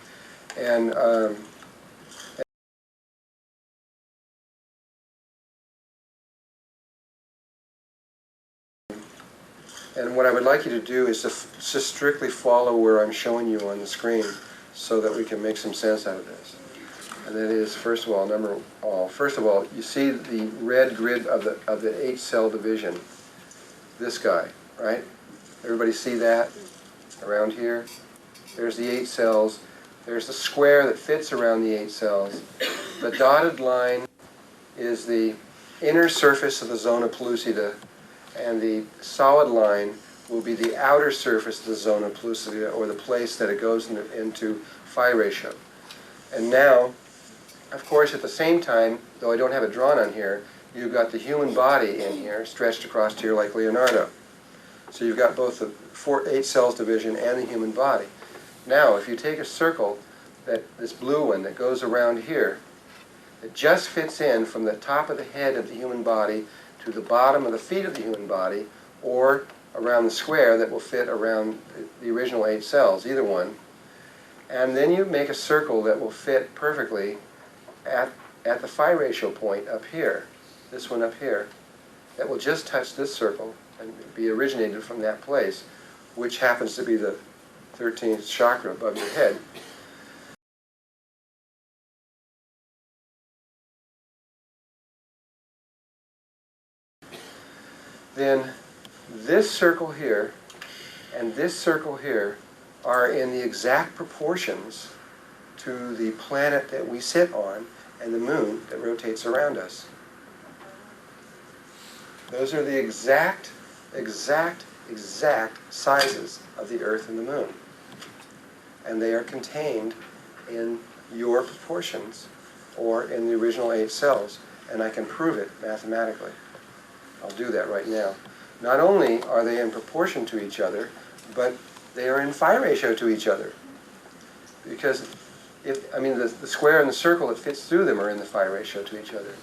And what I would like you to do is to just strictly follow where I'm showing you on the screen so that we can make some sense out of this. And that is, first of all, you see the red grid of the 8-cell division. This guy, right? Everybody see that around here? There's the 8 cells. There's the square that fits around the 8 cells. The dotted line is the inner surface of the zona pellucida, and the solid line will be the outer surface of the zona pellucida, or the place that it goes into phi ratio. And now, of course, at the same time, though I don't have it drawn on here, you've got the human body in here, stretched across here like Leonardo. So you've got both the 8 cells division and the human body. Now, if you take a circle, this blue one that goes around here, it just fits in from the top of the head of the human body to the bottom of the feet of the human body, or around the square that will fit around the original 8 cells, either one. And then you make a circle that will fit perfectly at the phi ratio point up here, this one up here, that will just touch this circle and be originated from that place, which happens to be the 13th chakra above your head. Then this circle here and this circle here are in the exact proportions to the planet that we sit on and the moon that rotates around us. Those are the exact sizes of the Earth and the moon. And they are contained in your proportions or in the original 8 cells. And I can prove it mathematically. I'll do that right now. Not only are they in proportion to each other, but they are in phi ratio to each other. Because the square and the circle that fits through them are in the phi ratio to each other.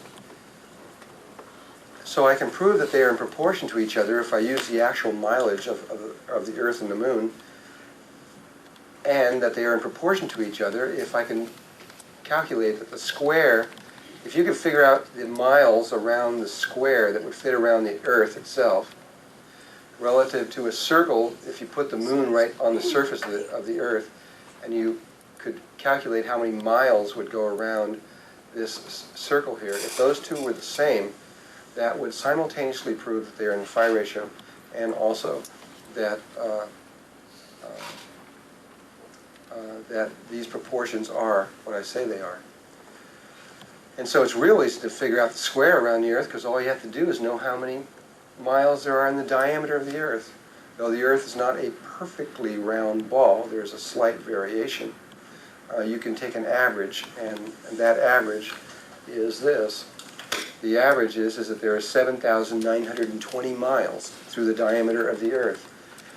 So I can prove that they are in proportion to each other if I use the actual mileage of the Earth and the Moon, and that they are in proportion to each other if I can calculate that the square, if you could figure out the miles around the square that would fit around the Earth itself, relative to a circle, if you put the moon right on the surface of the Earth, and you could calculate how many miles would go around this circle here, if those two were the same, that would simultaneously prove that they're in phi ratio, and also that that these proportions are what I say they are. And so it's real easy to figure out the square around the Earth, because all you have to do is know how many miles there are in the diameter of the Earth. Though the Earth is not a perfectly round ball, there's a slight variation. You can take an average, and that average is this. The average is that there are 7,920 miles through the diameter of the Earth.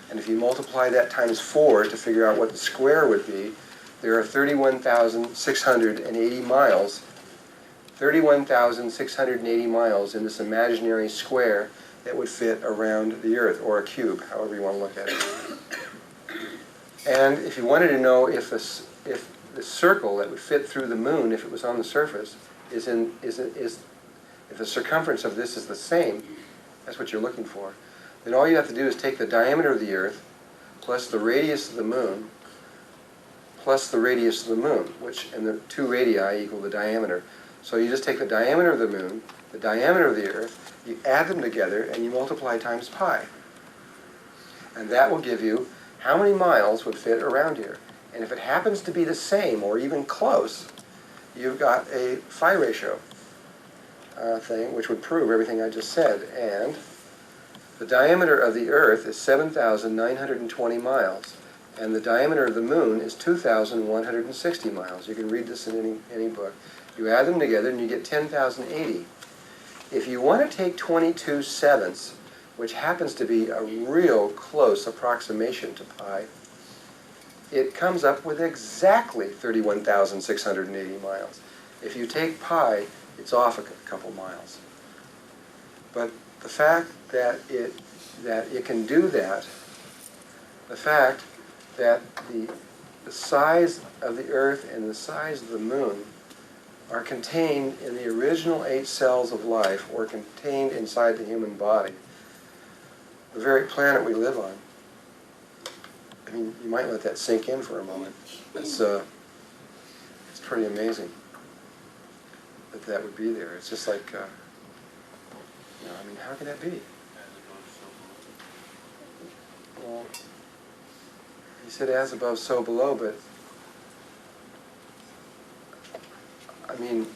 And if you multiply that times 4 to figure out what the square would be, there are 31,680 miles. 31,680 miles in this imaginary square that would fit around the Earth, or a cube, however you want to look at it. And if you wanted to know if the circle that would fit through the moon, if it was on the surface, if the circumference of this is the same, that's what you're looking for, then all you have to do is take the diameter of the Earth plus the radius of the moon plus the radius of the moon, which, and the two radii equal the diameter. So you just take the diameter of the moon, the diameter of the Earth, you add them together, and you multiply times pi. And that will give you how many miles would fit around here. And if it happens to be the same, or even close, you've got a phi ratio thing, which would prove everything I just said. And the diameter of the Earth is 7,920 miles. And the diameter of the moon is 2,160 miles. You can read this in any book. You add them together and you get 10,080. If you want to take 22/7, which happens to be a real close approximation to pi, it comes up with exactly 31,680 miles. If you take pi, it's off a couple miles. But the fact that it can do that, the fact that the size of the Earth and the size of the moon are contained in the original 8 cells of life, or contained inside the human body, the very planet we live on. I mean, you might let that sink in for a moment. It's pretty amazing that would be there. It's just like, I mean, how can that be? Well, he said as above, so below, but I mean,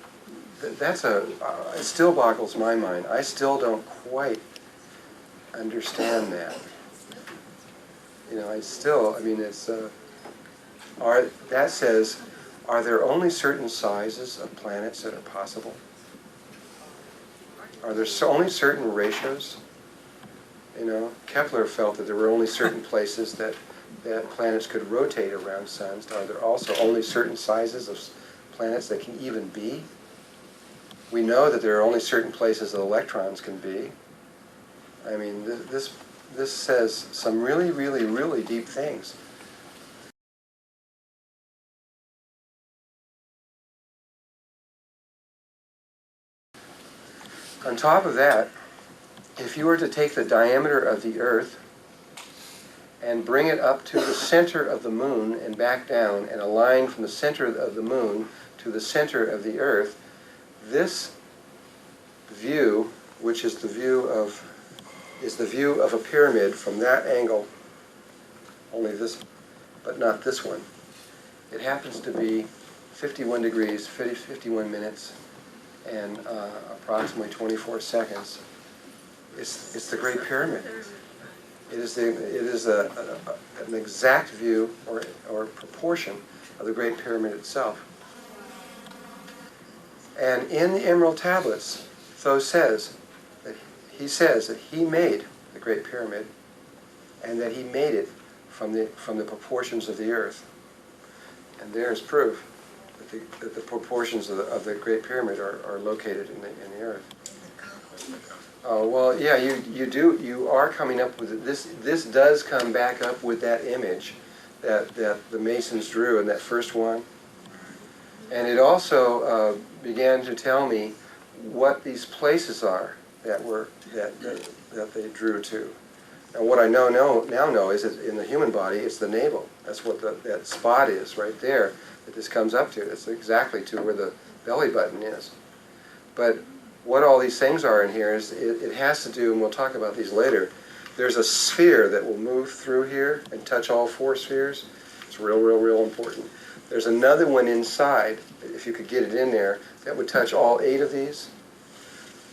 it still boggles my mind. I still don't quite understand that. That says, are there only certain sizes of planets that are possible? Are there only certain ratios? Kepler felt that there were only certain places that planets could rotate around suns. Are there also only certain sizes of planets that can even be? We know that there are only certain places that electrons can be. I mean, this says some really, really, really deep things. On top of that, if you were to take the diameter of the Earth and bring it up to the center of the moon and back down, and a line from the center of the moon to the center of the Earth, this view, which is the view of a pyramid from that angle, only this, but not this one. It happens to be 51 degrees, 51 minutes, and approximately 24 seconds. It's the Great Pyramid. It is an exact view or proportion of the Great Pyramid itself. And in the Emerald Tablets, Thoth says that he made the Great Pyramid, and that he made it from the proportions of the Earth. And there's proof that the proportions of the Great Pyramid are located in the Earth. Oh, well, yeah, you are coming up with it. This does come back up with that image that the Masons drew in that first one. And it also began to tell me what these places are that they drew to. And what I now know is that in the human body, it's the navel. That's what that spot is right there that this comes up to. It's exactly to where the belly button is. But what all these things are in here is it has to do, and we'll talk about these later. There's a sphere that will move through here and touch all 4 spheres. It's real important. There's another one inside, if you could get it in there, that would touch all 8 of these.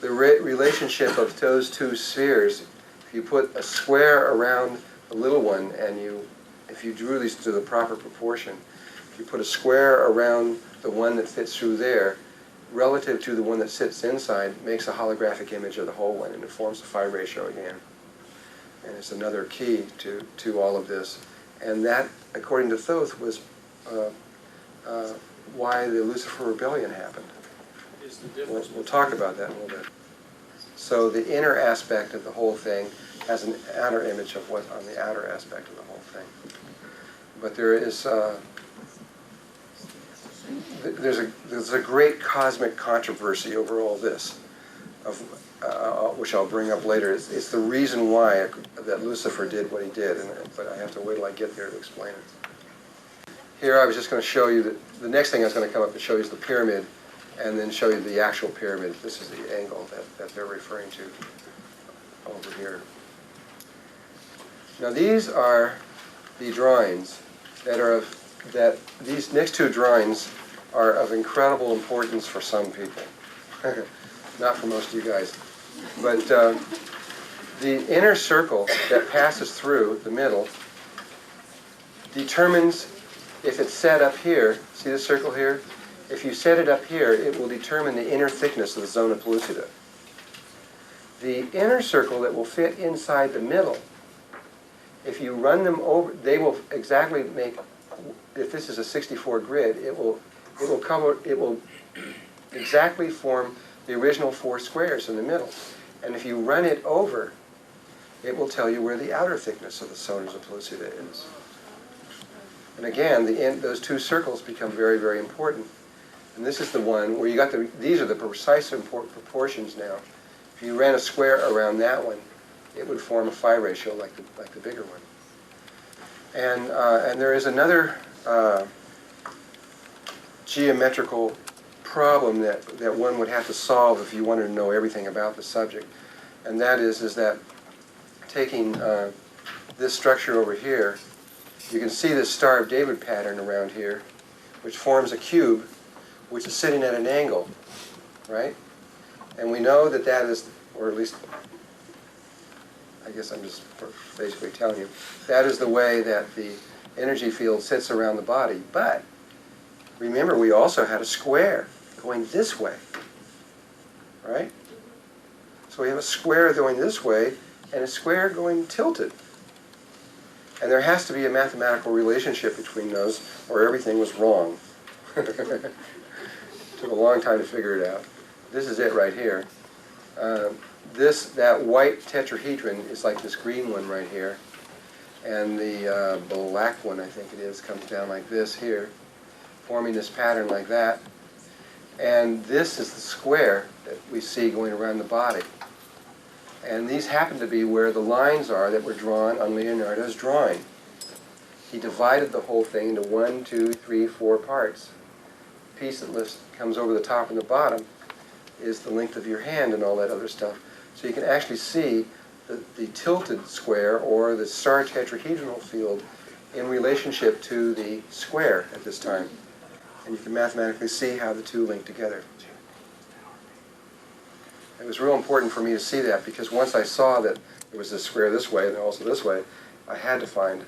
the relationship of those two spheres, if you put a square around the little one and if you drew these to the proper proportion, if you put a square around the one that fits through there, relative to the one that sits inside, makes a holographic image of the whole one, and it forms a phi ratio again. And it's another key to all of this. And that, according to Thoth, was why the Lucifer rebellion happened. Is the difference We'll talk about that in a little bit. So the inner aspect of the whole thing has an outer image of what's on the outer aspect of the whole thing. But there is there's a great cosmic controversy over all this, of which I'll bring up later. It's the reason why that Lucifer did what he did, but I have to wait till I get there to explain it. Here I was just going to show you that the next thing I was going to come up and show you is the pyramid, and then show you the actual pyramid. This is the angle that they're referring to over here. Now these are the drawings that these next two drawings are of incredible importance for some people. Not for most of you guys. But the inner circle that passes through the middle determines if it's set up here. See the circle here? If you set it up here, it will determine the inner thickness of the zona pellucida. The inner circle that will fit inside the middle, if you run them over, they will exactly make, if this is a 64 grid, it will exactly form the original 4 squares in the middle. And if you run it over, it will tell you where the outer thickness of the zonas of pellucida is. And again, those two circles become very, very important. And this is the one where you got these are the precise proportions now. If you ran a square around that one, it would form a phi ratio like the bigger one. And there is another geometrical problem that one would have to solve if you wanted to know everything about the subject. And that is that taking this structure over here, you can see this Star of David pattern around here, which forms a cube, which is sitting at an angle, right? And we know that is, or at least, I guess I'm just basically telling you, that is the way that the energy field sits around the body. But remember, we also had a square going this way, right? So we have a square going this way and a square going tilted. And there has to be a mathematical relationship between those, or everything was wrong. Took a long time to figure it out. This is it right here. That white tetrahedron is like this green one right here. And the black one, I think it is, comes down like this here, forming this pattern like that. And this is the square that we see going around the body. And these happen to be where the lines are that were drawn on Leonardo's drawing. He divided the whole thing into 1, 2, 3, 4 parts. The piece that comes over the top and the bottom is the length of your hand and all that other stuff. So you can actually see the tilted square or the star tetrahedral field in relationship to the square at this time. And you can mathematically see how the two link together. It was real important for me to see that, because once I saw that there was this square this way and also this way, I had to find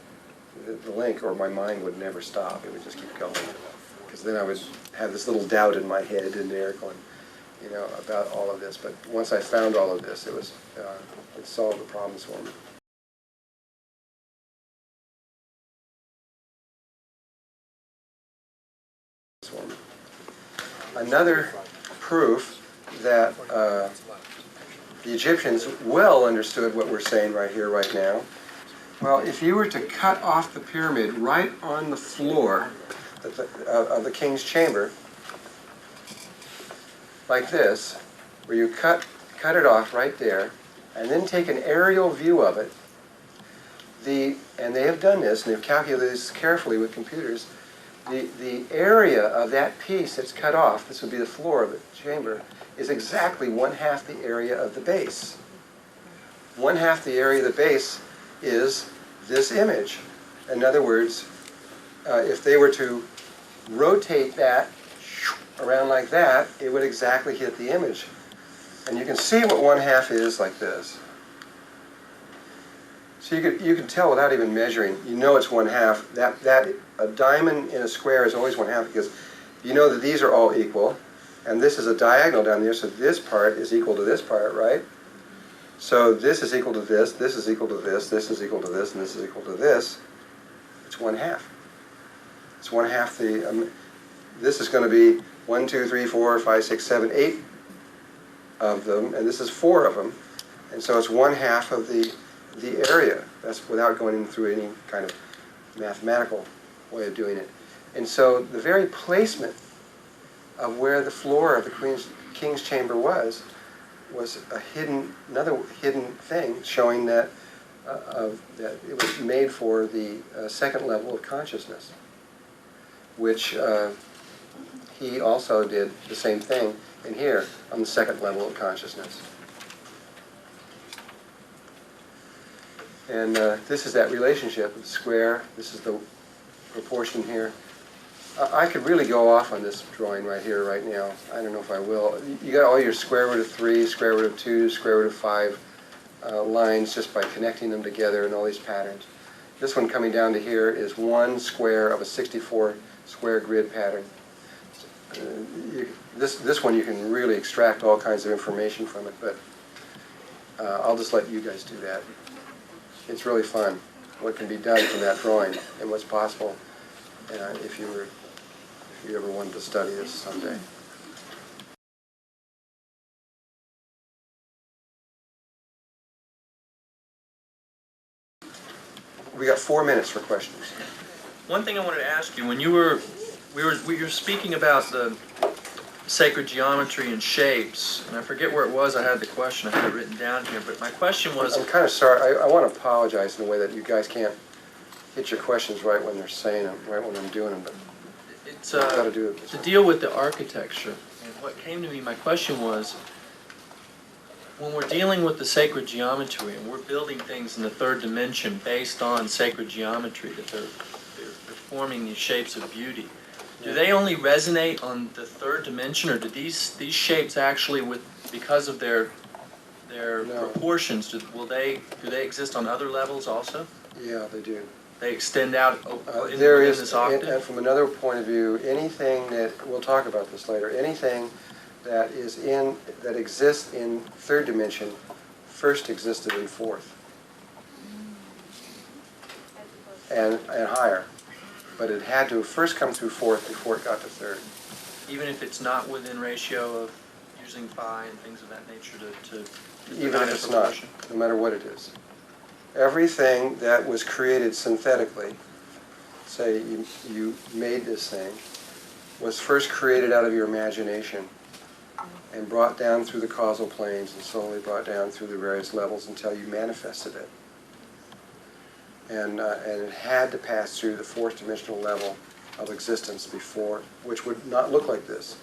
the link, or my mind would never stop. It would just keep going. Because then I would have this little doubt in my head in there going, about all of this. But once I found all of this, it solved the problems for me. Another proof that the Egyptians well understood what we're saying right here, right now. Well, if you were to cut off the pyramid right on the floor of the king's chamber, like this, where you cut it off right there, and then take an aerial view of it, and they have done this, and they've calculated this carefully with computers, the area of that piece that's cut off, this would be the floor of the chamber, is exactly 1/2 the area of the base. 1/2 the area of the base is this image. In other words, if they were to rotate that around like that, it would exactly hit the image. And you can see what 1/2 is like this. So you can tell without even measuring. You know it's 1/2. That a diamond in a square is always 1/2 because you know that these are all equal, and this is a diagonal down there. So this part is equal to this part, right? So this is equal to this. This is equal to this. This is equal to this, and this is equal to this. It's 1/2. It's 1/2 the. This is going to be 1, 2, 3, 4, 5, 6, 7, 8 of them, and this is 4 of them, and so it's 1/2 of the area. That's without going through any kind of mathematical way of doing it. And so the very placement of where the floor of the king's chamber was another hidden thing, showing that that it was made for the second level of consciousness, which he also did the same thing in here on the second level of consciousness. And this is that relationship of the square. This is the proportion here. I could really go off on this drawing right here, right now. I don't know if I will. You got all your square root of 3, square root of 2, square root of 5 lines just by connecting them together and all these patterns. This one coming down to here is 1 square of a 64 square grid pattern. This one you can really extract all kinds of information from it, but I'll just let you guys do that. It's really fun what can be done from that drawing and what's possible if you ever wanted to study this someday. We got 4 minutes for questions. One thing I wanted to ask you, when you were speaking about the sacred geometry and shapes, and I forget where it was, I had the question, I had it written down here, but my question was... I'm kind of sorry. I want to apologize in a way that you guys can't hit your questions right when they're saying them, right when I'm doing them, but It's I've got to do it. to deal with the architecture. And what came to me, my question was, when we're dealing with the sacred geometry and we're building things in the third dimension based on sacred geometry, that they're forming these shapes of beauty, do they only resonate on the third dimension, or do these shapes actually, because of their No. proportions, do they exist on other levels also? Yeah, they do. They extend out There within is, this and octave? from another point of view, anything that, we'll talk about this later, anything that exists in third dimension first existed in fourth and higher. But it had to first come through fourth before it got to third. Even if it's not within ratio of using phi and things of that nature to Even if it's not, no matter what it is. Everything that was created synthetically, say you made this thing, was first created out of your imagination and brought down through the causal planes and slowly brought down through the various levels until you manifested it. And it had to pass through the fourth dimensional level of existence before, which would not look like this.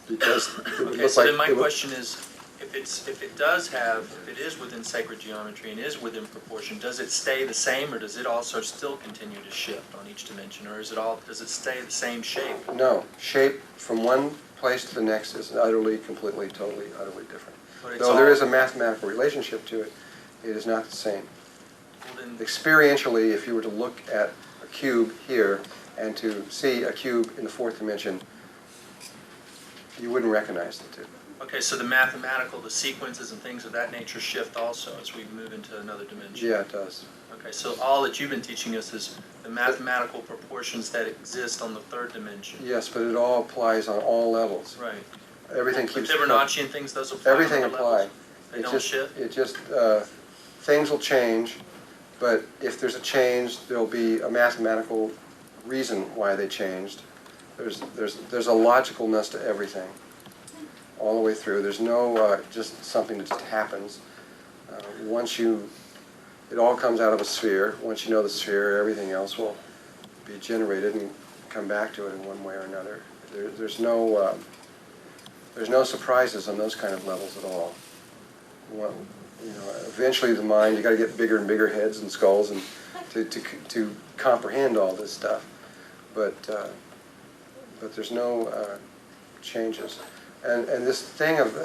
Because it would Okay, look so like then my it would- question is, if it is within sacred geometry and is within proportion, does it stay the same, or does it also still continue to shift on each dimension, or does it stay the same shape? No, shape from one place to the next is utterly, completely, totally, utterly different. But it's Though there all- is a mathematical relationship to it, it is not the same. Well, then- Experientially, if you were to look at a cube here and to see a cube in the fourth dimension, you wouldn't recognize the two. Okay, so the sequences and things of that nature shift also as we move into another dimension? Yeah, it does. Okay, so all that you've been teaching us is the mathematical proportions that exist on the third dimension? Yes, but it all applies on all levels. Right. Everything But keeps... Fibonacci and things, those apply on Everything other apply. levels? They It don't just- shift? It just, things will change, but if there's a change, there'll be a mathematical reason why they changed. There's a logicalness to everything, all the way through. There's no just something that just happens. It all comes out of a sphere. Once you know the sphere, everything else will be generated and come back to it in one way or another. There's no surprises on those kind of levels at all. Well, eventually the mind, you got to get bigger and bigger heads and skulls and to comprehend all this stuff. But there's no changes. And this thing of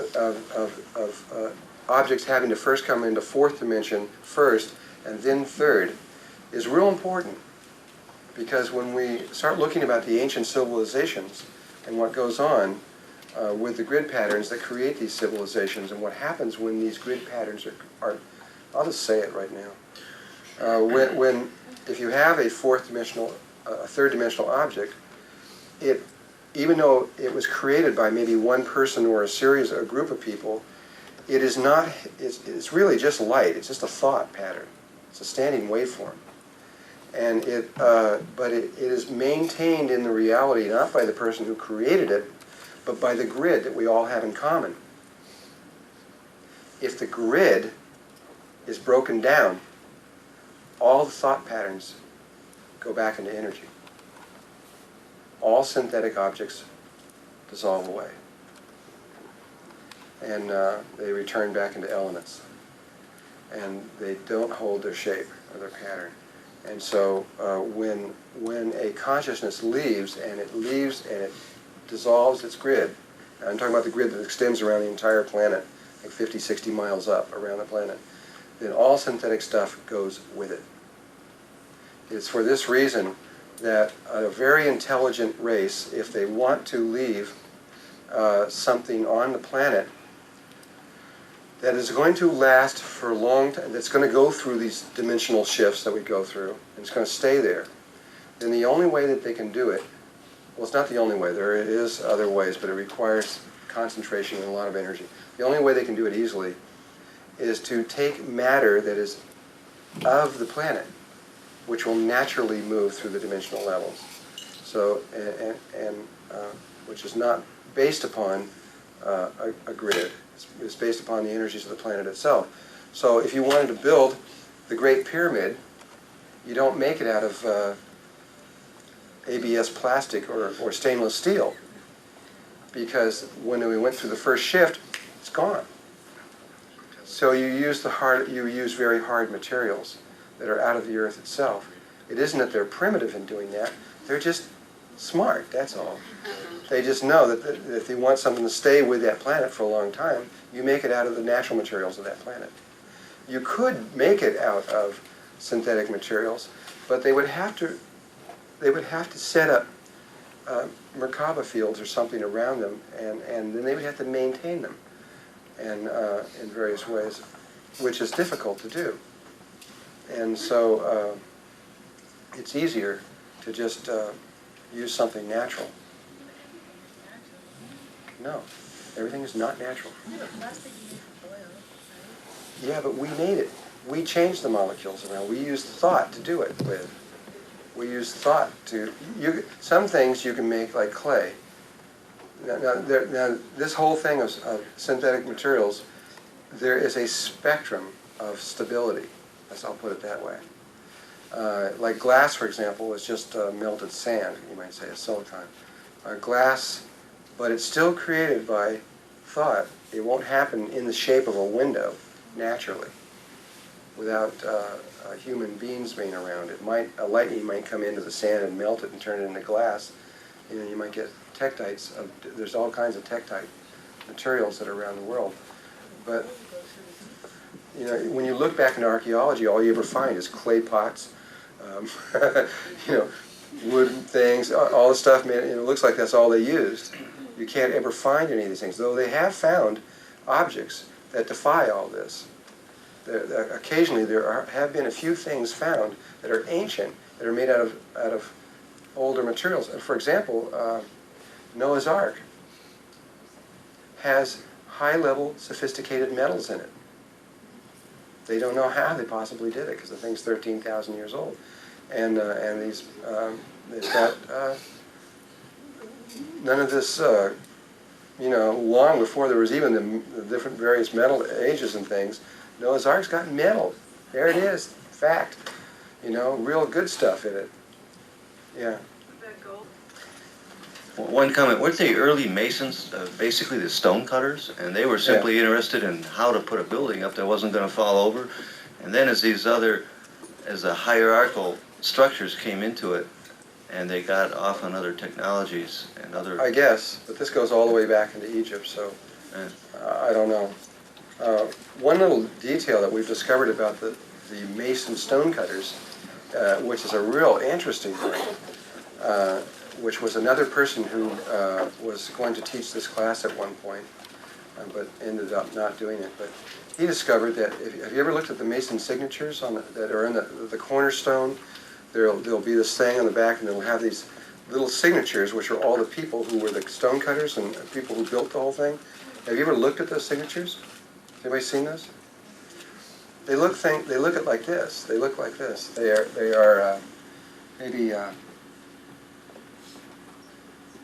objects having to first come into fourth dimension first and then third is real important, because when we start looking about the ancient civilizations and what goes on with the grid patterns that create these civilizations, and what happens when these grid patterns are I'll just say it right now. If you have a third dimensional object, even though it was created by maybe one person or a group of people, it is not, it's really just light. It's just a thought pattern. It's a standing waveform. And but it is maintained in the reality not by the person who created it, but by the grid that we all have in common. If the grid is broken down, all the thought patterns go back into energy. All synthetic objects dissolve away. And they return back into elements. And they don't hold their shape or their pattern. And so when a consciousness leaves and it dissolves its grid, and I'm talking about the grid that extends around the entire planet, like 50, 60 miles up around the planet, then all synthetic stuff goes with it. It's for this reason that a very intelligent race, if they want to leave something on the planet that is going to last for a long time, that's going to go through these dimensional shifts that we go through, and it's going to stay there, then the only way that they can do it, well, it's not the only way, there is other ways, but it requires concentration and a lot of energy. The only way they can do it easily is to take matter that is of the planet, which will naturally move through the dimensional levels. So, which is not based upon a grid. It's based upon the energies of the planet itself. So if you wanted to build the Great Pyramid, you don't make it out of ABS plastic or stainless steel, because when we went through the first shift, it's gone. So you use very hard materials that are out of the earth itself. It isn't that they're primitive in doing that, they're just smart, that's all. They just know that if they want something to stay with that planet for a long time, you make it out of the natural materials of that planet. You could make it out of synthetic materials, but they would have to set up Merkaba fields or something around them, and then they would have to maintain them and in various ways, which is difficult to do. And so it's easier to just use something natural. No, everything is not natural. Yeah, but we made it. We changed the molecules around. We used thought to do it with. We used thought to... some things you can make like clay. Now this whole thing of synthetic materials, there is a spectrum of stability. I'll put it that way. Like glass, for example, is just melted sand, you might say, a silicon. Glass, but it's still created by thought. It won't happen in the shape of a window, naturally, without human beings being around. Lightning might come into the sand and melt it and turn it into glass. You might get tektites. There's all kinds of tektite materials that are around the world. But when you look back into archaeology, all you ever find is clay pots, wooden things, all the stuff. It looks like that's all they used. You can't ever find any of these things, though they have found objects that defy all this. Occasionally there have been a few things found that are ancient, that are made out of older materials. For example, Noah's Ark has high-level sophisticated metals in it. They don't know how they possibly did it, because the thing's 13,000 years old. And these, they've got none of this, long before there was even the different various metal ages and things. Noah's Ark's got metal. There it is, fact. Real good stuff in it. Yeah. One comment, weren't the early Masons basically the stone cutters? And they were simply interested in how to put a building up that wasn't going to fall over. And then as the hierarchical structures came into it, and they got off on other technologies and other. I guess, but this goes all the way back into Egypt, so I don't know. One little detail that we've discovered about the Mason stonecutters, which is a real interesting thing, which was another person who was going to teach this class at one point, but ended up not doing it. But he discovered that, have you ever looked at the Mason signatures that are in the cornerstone? There'll be this thing on the back, and it'll have these little signatures, which are all the people who were the stonecutters and people who built the whole thing. Have you ever looked at those signatures? Anybody seen those? They look it like this. They look like this. They are maybe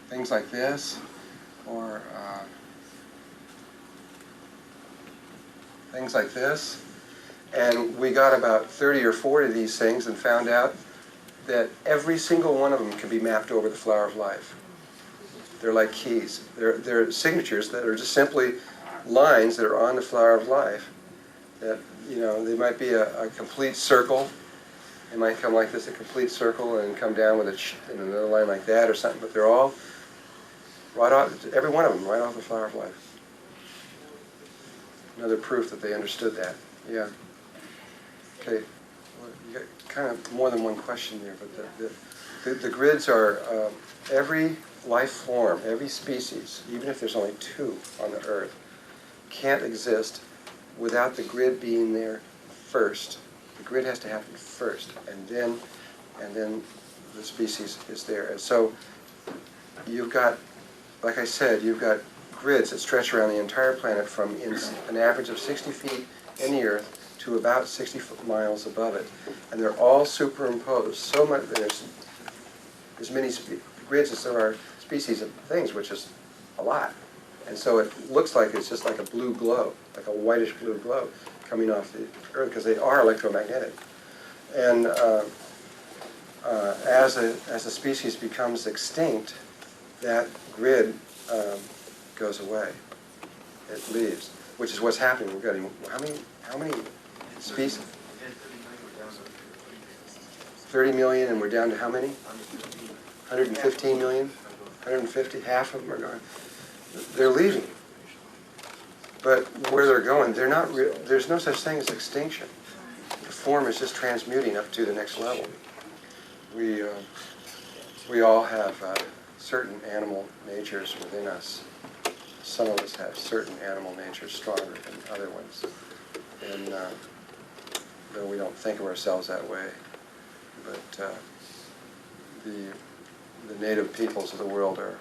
things like this, or things like this. And we got about 30 or 40 of these things and found out that every single one of them can be mapped over the flower of life. They're like keys. They're signatures that are just simply lines that are on the flower of life. That, you know, they might be a complete circle. It might come like this, a complete circle, and come down with in another line like that or something. But they're all right off, every one of them, right off the flower of life. Another proof that they understood that. Yeah. Okay. Well, you got kind of more than one question there, but the grids are every life form, every species, even if there's only 2 on the Earth, can't exist without the grid being there first. The grid has to happen first, and then the species is there. And so you've got, like I said, you've got grids that stretch around the entire planet from an average of 60 feet in the Earth to about 60 miles above it, and they're all superimposed. So much, there's as many grids as there are species of things, which is a lot. And so it looks like it's just like a blue glow, like a whitish blue glow coming off the Earth, because they are electromagnetic. And as a species becomes extinct, that grid goes away. It leaves, which is what's happening. We're getting how many species? 30 million, and we're down to how many? 115 million? 150? Half of them are gone. They're leaving. But where they're going, they're not real. There's no such thing as extinction. The form is just transmuting up to the next level. We all have certain animal natures within us. Some of us have certain animal natures stronger than other ones. And though we don't think of ourselves that way, but the native peoples of the world are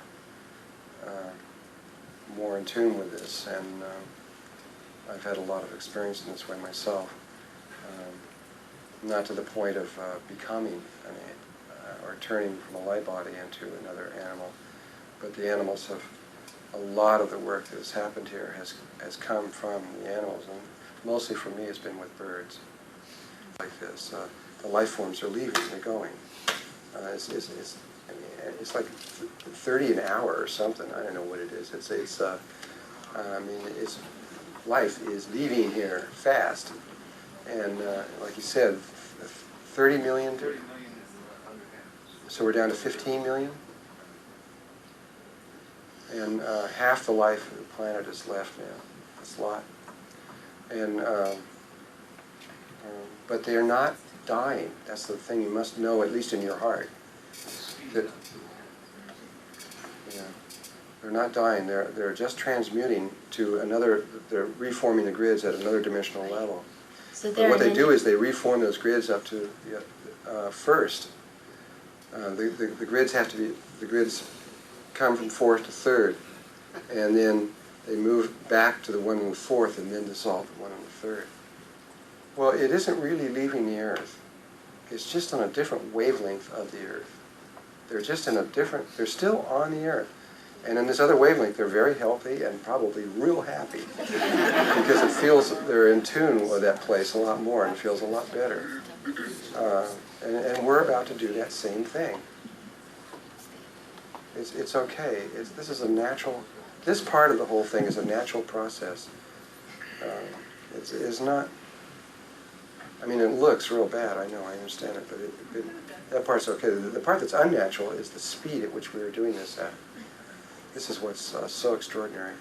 more in tune with this, and I've had a lot of experience in this way myself. Not to the point of becoming or turning from a light body into another animal, but the animals have, a lot of the work that has happened here has come from the animals, and mostly for me it's been with birds like this. The life forms are leaving, they're going. It's like 30 an hour or something. I don't know what it is. Life is leaving here fast, and like you said, 30 million. So we're down to 15 million, and half the life of the planet is left now. That's a lot, and but they're not dying. That's the thing you must know, at least in your heart. That, yeah, they're not dying. They're just transmuting to another. They're reforming the grids at another dimensional level. So but what they do is they reform those grids up to first. The grids have to be. The grids come from 4th to 3rd, and then they move back to the one in the 4th, and then dissolve the one in the 3rd. Well, it isn't really leaving the Earth. It's just on a different wavelength of the Earth. They're just in a different, they're still on the Earth. And in this other wavelength, they're very healthy and probably real happy. Because it feels they're in tune with that place a lot more, and it feels a lot better. And we're about to do that same thing. It's okay. This is a natural, this part of the whole thing is a natural process. It's not, I mean, it looks real bad, I know, I understand it, but that part's okay. The part that's unnatural is the speed at which we were doing this at. This is what's so extraordinary.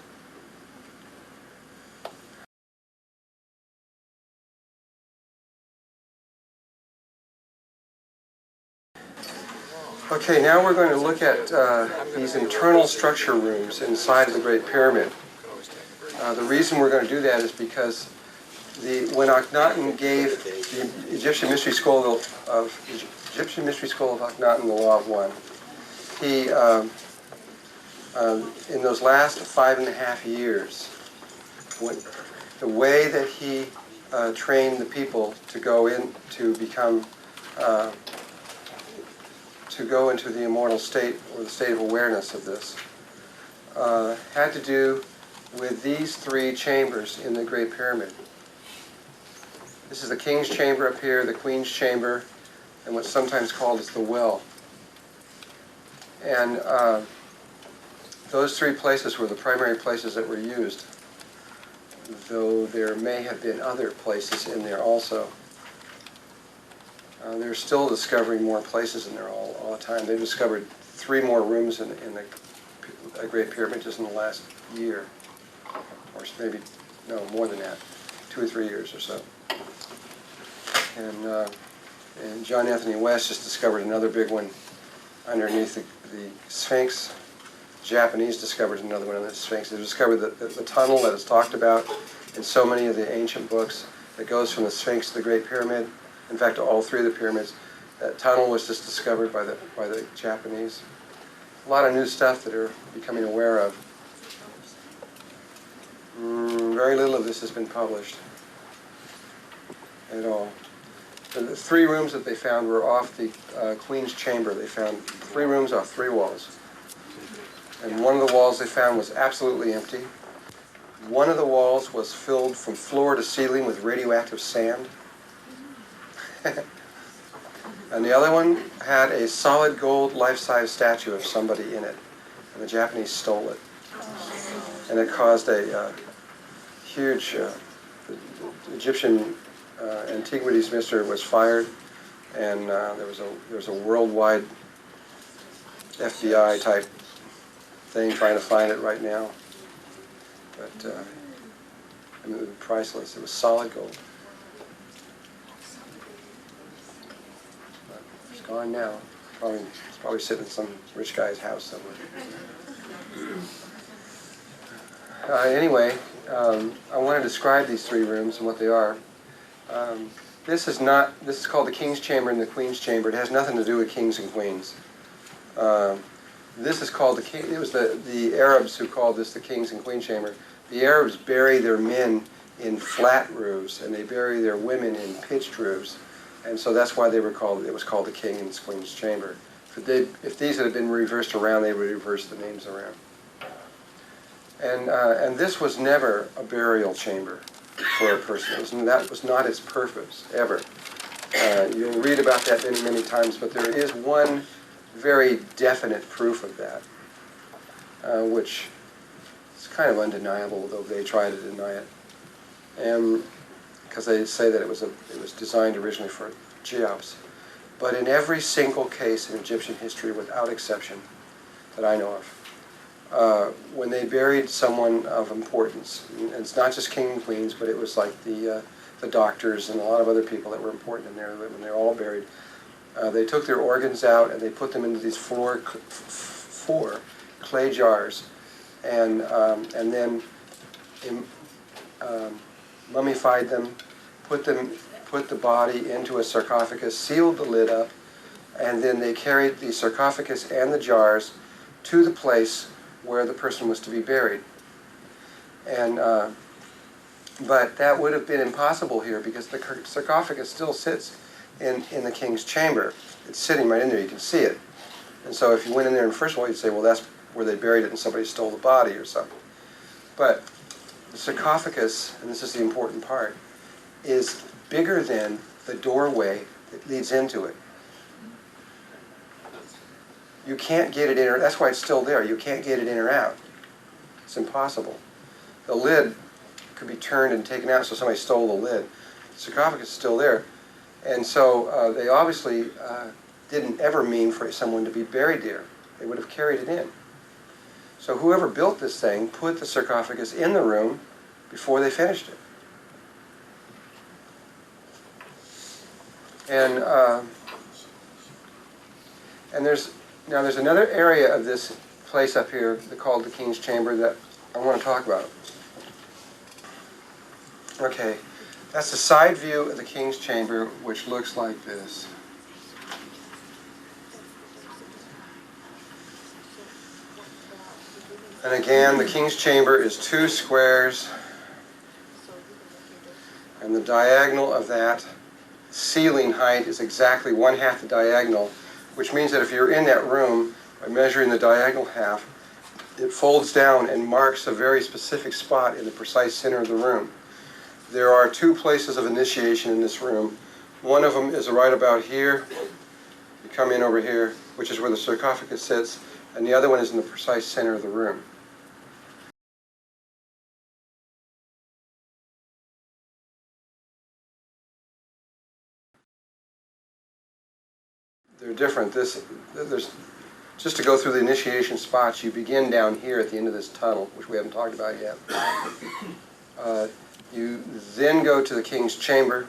Okay, now we're going to look at these internal structure rooms inside of the Great Pyramid. The reason we're going to do that is because when Akhenaten gave the Egyptian Mystery Scroll of Akhenaten the Law of One, he in those last 5.5 years, the way that he trained the people to go in to become to go into the immortal state, or the state of awareness of this, had to do with these 3 chambers in the Great Pyramid. This is the king's chamber up here, the queen's chamber, and what's sometimes called as the well. And those 3 places were the primary places that were used, though there may have been other places in there also. They're still discovering more places in there all the time. They've discovered 3 more rooms in the Great Pyramid just in the last year, or maybe, no, more than that, 2 or 3 years or so. And John Anthony West just discovered another big one underneath the Sphinx. The Japanese discovered another one on the Sphinx. They discovered the tunnel that is talked about in so many of the ancient books that goes from the Sphinx to the Great Pyramid. In fact, all 3 of the pyramids. That tunnel was just discovered by the Japanese. A lot of new stuff that are becoming aware of. Very little of this has been published at all. The 3 rooms that they found were off the Queen's chamber. They found 3 rooms off 3 walls. And one of the walls they found was absolutely empty. One of the walls was filled from floor to ceiling with radioactive sand. And the other one had a solid gold life-size statue of somebody in it. And the Japanese stole it. And it caused a huge... the Egyptian Antiquities Minister was fired, and there was a worldwide FBI type thing trying to find it right now. But I mean, it was priceless. It was solid gold. But it's gone now. It's probably sitting in some rich guy's house somewhere. Anyway, I want to describe these 3 rooms and what they are. This is called the King's Chamber and the Queen's Chamber. It has nothing to do with kings and queens. This is called it was the Arabs who called this the King's and Queen Chamber. The Arabs bury their men in flat roofs, and they bury their women in pitched roofs. And so that's why it was called the King and Queen's Chamber. If these had been reversed around, they would reverse the names around. And this was never a burial chamber for a person. That was not its purpose, ever. You'll read about that many, many times, but there is one very definite proof of that, which is kind of undeniable, though they try to deny it. And because they say that it was designed originally for Cheops. But in every single case in Egyptian history, without exception, that I know of, when they buried someone of importance, and it's not just king and queens, but it was like the doctors and a lot of other people that were important in there, when they were all buried, they took their organs out and they put them into these four clay jars, and then mummified them, put the body into a sarcophagus, sealed the lid up, and then they carried the sarcophagus and the jars to the place where the person was to be buried. And but that would have been impossible here because the sarcophagus still sits in the king's chamber. It's sitting right in there, you can see it. And so if you went in there, and first of all, you'd say, well, that's where they buried it and somebody stole the body or something. But the sarcophagus, and this is the important part, is bigger than the doorway that leads into it. You can't get it in or, that's why it's still there. You can't get it in or out. It's impossible. The lid could be turned and taken out, so somebody stole the lid. sarcophagus is still there. And so they obviously didn't ever mean for someone to be buried there. They would have carried it in. So whoever built this thing put the sarcophagus in the room before they finished it. And there's another area of this place up here called the King's Chamber that I want to talk about. Okay, that's the side view of the King's Chamber, which looks like this. And again, the King's Chamber is 2 squares, and the diagonal of that ceiling height is exactly 1/2 the diagonal, which means that if you're in that room, by measuring the diagonal half, it folds down and marks a very specific spot in the precise center of the room. There are 2 places of initiation in this room. One of them is right about here. You come in over here, which is where the sarcophagus sits, and the other one is in the precise center of the room. They're different. There's just to go through the initiation spots, you begin down here at the end of this tunnel, which we haven't talked about yet. You then go to the King's Chamber.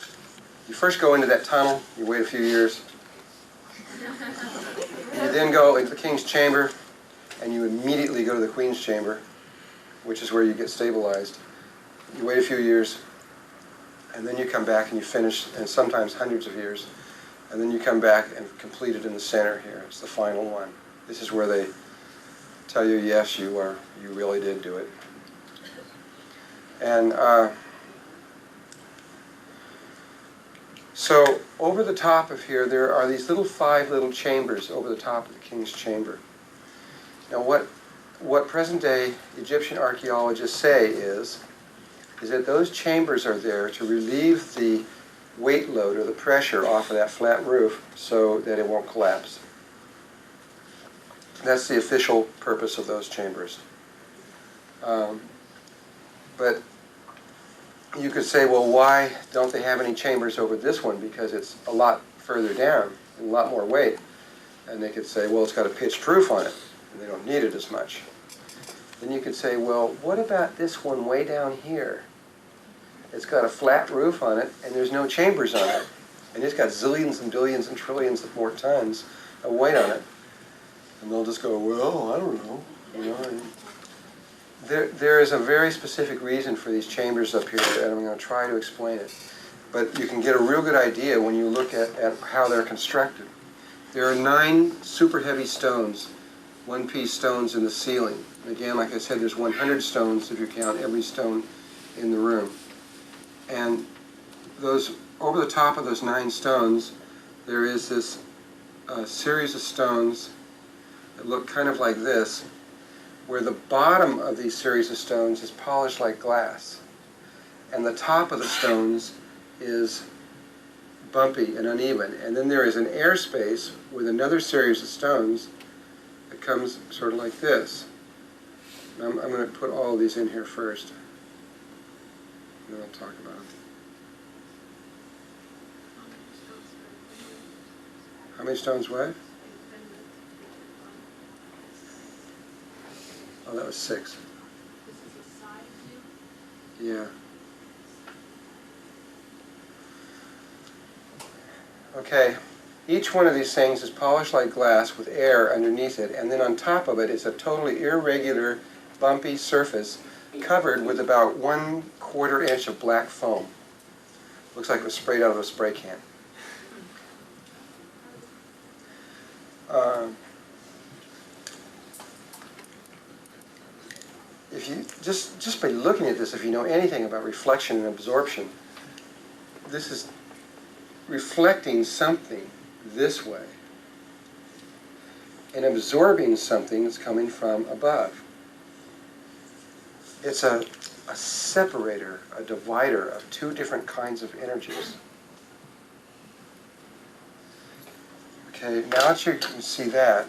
You first go into that tunnel, you wait a few years. You then go into the King's Chamber, and you immediately go to the Queen's Chamber, which is where you get stabilized. You wait a few years, and then you come back and you finish, and sometimes hundreds of years. And then you come back and complete it in the center here. It's the final one. This is where they tell you, yes, you really did do it. And so over the top of here, there are these 5 little chambers over the top of the King's Chamber. Now what present-day Egyptian archaeologists say is that those chambers are there to relieve the weight load or the pressure off of that flat roof so that it won't collapse. That's the official purpose of those chambers. But you could say, well, why don't they have any chambers over this one? Because it's a lot further down, and a lot more weight. And they could say, well, it's got a pitched roof on it, and they don't need it as much. Then you could say, well, what about this one way down here? It's got a flat roof on it, and there's no chambers on it. And it's got zillions and billions and trillions of more tons of weight on it. And they'll just go, well, I don't know. You know, and there is a very specific reason for these chambers up here, and I'm going to try to explain it. But you can get a real good idea when you look at how they're constructed. There are 9 super heavy stones, 1-piece stones in the ceiling. And again, like I said, there's 100 stones if you count every stone in the room. And those, over the top of those 9 stones, there is this series of stones that look kind of like this, where the bottom of these series of stones is polished like glass, and the top of the stones is bumpy and uneven. And then there is an airspace with another series of stones that comes sort of like this. I'm going to put all of these in here first, and then I'll talk about them. How many stones what? Oh, that was 6. Yeah. Okay. Each one of these things is polished like glass with air underneath it, and then on top of it is a totally irregular, bumpy surface covered with about 1/4 inch of black foam. Looks like it was sprayed out of a spray can. If you just by looking at this, if you know anything about reflection and absorption, this is reflecting something this way and absorbing something that's coming from above. It's a separator, a divider of 2 different kinds of energies. Okay, now that you can see that,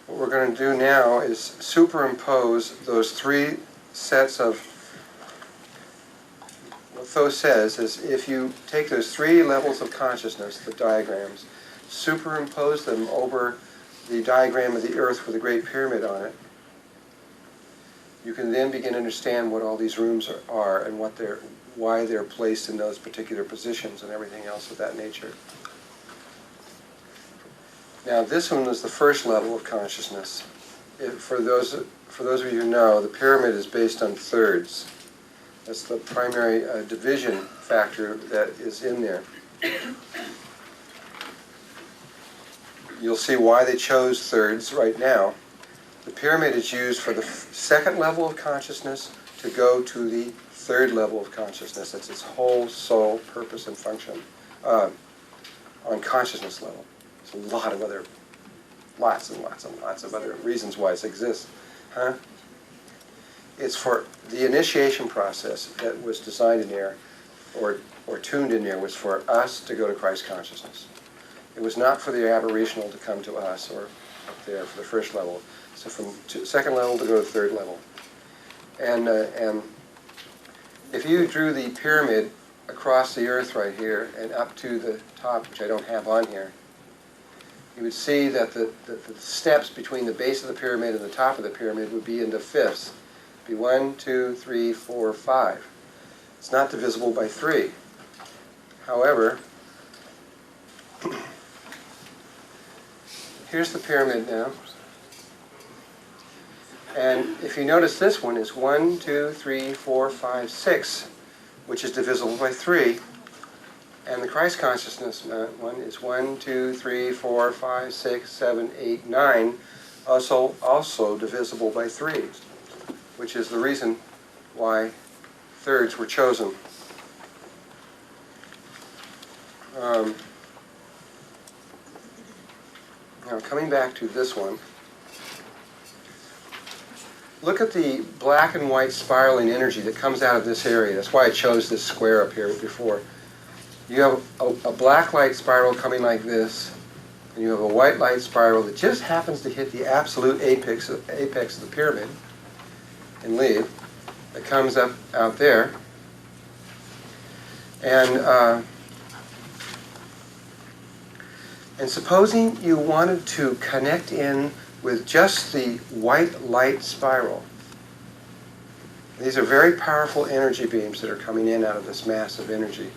what we're going to do now is superimpose those 3 sets of, what Thoth says is if you take those 3 levels of consciousness, the diagrams, superimpose them over the diagram of the earth with a Great Pyramid on it, you can then begin to understand what all these rooms are and why they're placed in those particular positions and everything else of that nature. Now, this one is the first level of consciousness. For those of you who know, the pyramid is based on thirds. That's the primary division factor that is in there. You'll see why they chose thirds right now. The pyramid is used for the second level of consciousness to go to the third level of consciousness. That's its whole soul, purpose, and function on consciousness level. There's a lot of other, lots and lots and lots of other reasons why it exists. Huh? It's for the initiation process that was designed in there, or tuned in there, was for us to go to Christ consciousness. It was not for the aberrational to come to us or up there for the first level. So from second level to go to third level. And if you drew the pyramid across the earth right here and up to the top, which I don't have on here, you would see that the steps between the base of the pyramid and the top of the pyramid would be into fifths. It'd be 1, 2, 3, 4, 5. It's not divisible by 3. However, here's the pyramid now. And if you notice, this one is 1, 2, 3, 4, 5, 6, which is divisible by 3. And the Christ consciousness one is 1, 2, 3, 4, 5, 6, 7, 8, 9, also divisible by 3, which is the reason why thirds were chosen. Now coming back to this one, look at the black and white spiraling energy that comes out of this area. That's why I chose this square up here before. You have a black light spiral coming like this, and you have a white light spiral that just happens to hit the absolute apex of the pyramid and leave. It comes up out there. And supposing you wanted to connect in with just the white light spiral. These are very powerful energy beams that are coming in out of this mass of energy.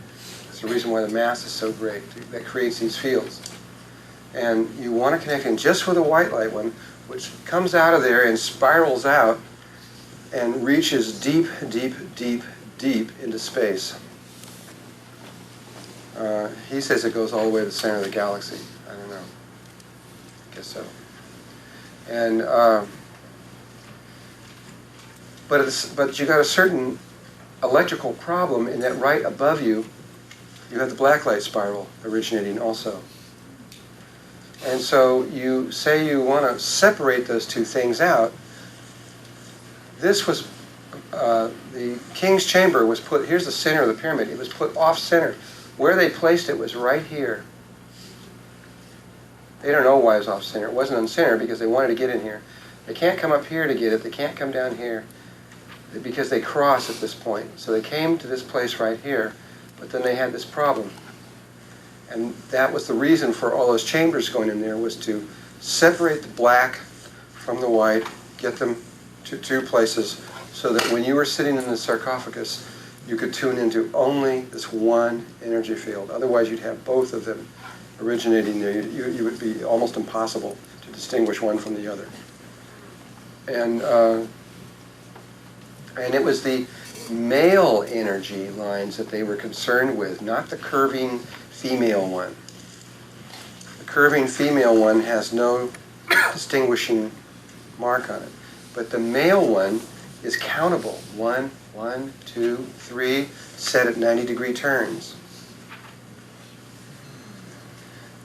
That's the reason why the mass is so great, that creates these fields. And you want to connect in just with a white light one, which comes out of there and spirals out and reaches deep, deep, deep, deep into space. He says it goes all the way to the center of the galaxy. I don't know. I guess so. And but you got a certain electrical problem in that right above you, you have the black light spiral originating also. And so you say you want to separate those two things out. This was the king's chamber was put. Here's the center of the pyramid. It was put off center. Where they placed it was right here. They don't know why it was off center. It wasn't on center because they wanted to get in here. They can't come up here to get it. They can't come down here because they cross at this point. So they came to this place right here, but then they had this problem. And that was the reason for all those chambers going in there, was to separate the black from the white, get them to two places so that when you were sitting in the sarcophagus, you could tune into only this one energy field. Otherwise, you'd have both of them originating there. You would be almost impossible to distinguish one from the other. And it was the male energy lines that they were concerned with, not the curving female one. The curving female one has no distinguishing mark on it. But the male one is countable. 1, 1, 2, 3, set at 90-degree turns.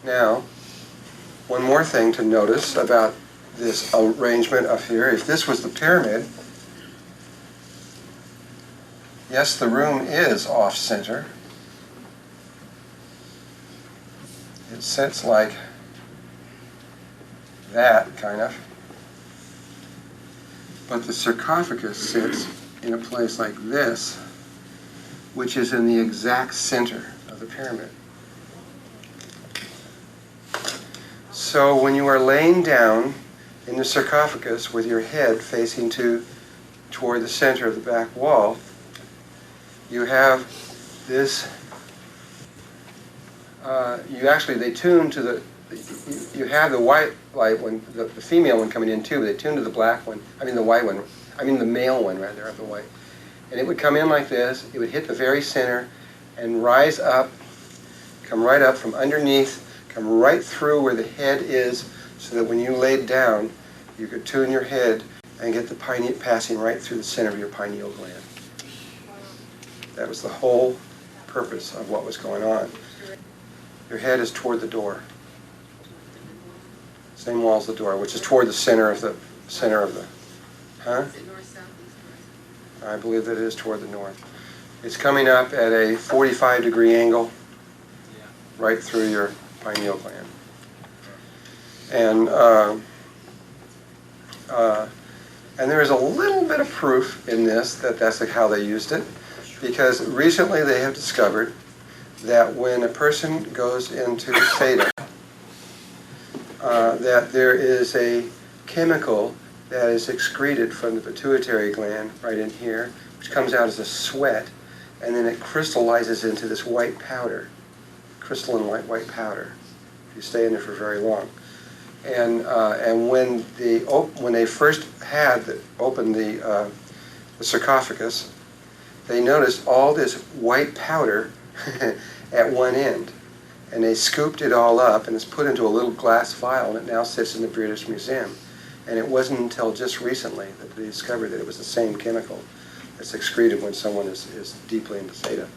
Now, one more thing to notice about this arrangement up here. If this was the pyramid, yes, the room is off-center. It sits like that, kind of. But the sarcophagus sits in a place like this, which is in the exact center of the pyramid. So when you are laying down in the sarcophagus with your head facing toward the center of the back wall, you have this, they tune to the, you have the white light one, the female one coming in too, but they tune to the black one, the white one, the male one rather of the white. And it would come in like this, it would hit the very center and rise up, come right up from underneath, come right through where the head is, so that when you laid down, you could tune your head and get the pineal passing right through the center of your pineal gland. That was the whole purpose of what was going on. Your head is toward the door. Same wall as the door, which is toward the center of the, huh? Is it north, south, east, west? I believe that it is toward the north. It's coming up at a 45-degree angle right through your pineal gland. And there is a little bit of proof in this that that's how they used it, because recently they have discovered that when a person goes into theta, that there is a chemical that is excreted from the pituitary gland right in here, which comes out as a sweat, and then it crystallizes into this white powder, crystalline white powder, if you stay in there for very long. And when they first opened the sarcophagus, they noticed all this white powder at one end, and they scooped it all up, and it's put into a little glass vial, and it now sits in the British Museum. And it wasn't until just recently that they discovered that it was the same chemical that's excreted when someone is deeply into theta.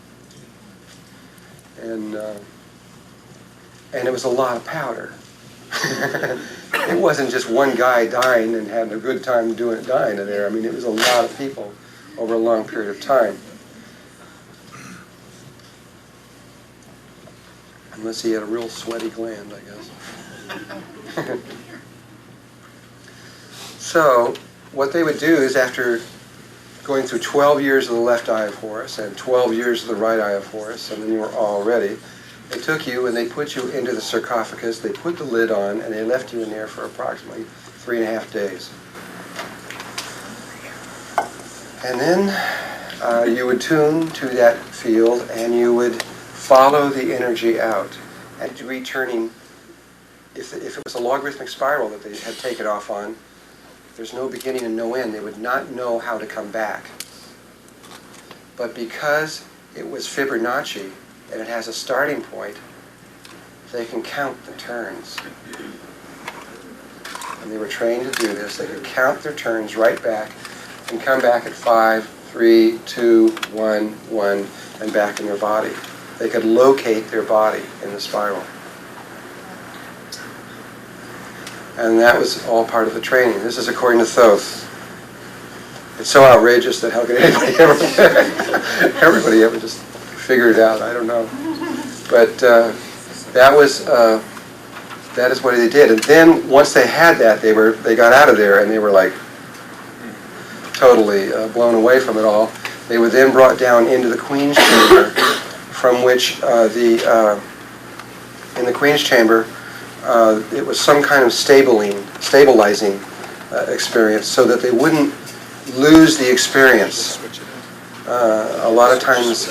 And it was a lot of powder. It wasn't just one guy dying and having a good time dying in there. It was a lot of people over a long period of time. Unless he had a real sweaty gland, I guess. So, what they would do is, after going through 12 years of the left eye of Horus and 12 years of the right eye of Horus, and then you were all ready, they took you and they put you into the sarcophagus, they put the lid on, and they left you in there for approximately 3.5 days. And then you would tune to that field and you would follow the energy out and returning. If it was a logarithmic spiral that they had taken off on, there's no beginning and no end. They would not know how to come back. But because it was Fibonacci and it has a starting point, they can count the turns. And they were trained to do this. They could count their turns right back and come back at 5, 3, 2, 1, 1, and back in their body. They could locate their body in the spiral. And that was all part of the training. This is according to Thoth. It's so outrageous that how could everybody ever just figure it out? I don't know. But that is what they did. And then once they had that, they got out of there and they were like totally blown away from it all. They were then brought down into the Queen's chamber, from which in the Queen's chamber, it was some kind of stabilizing experience so that they wouldn't lose the experience. A lot of times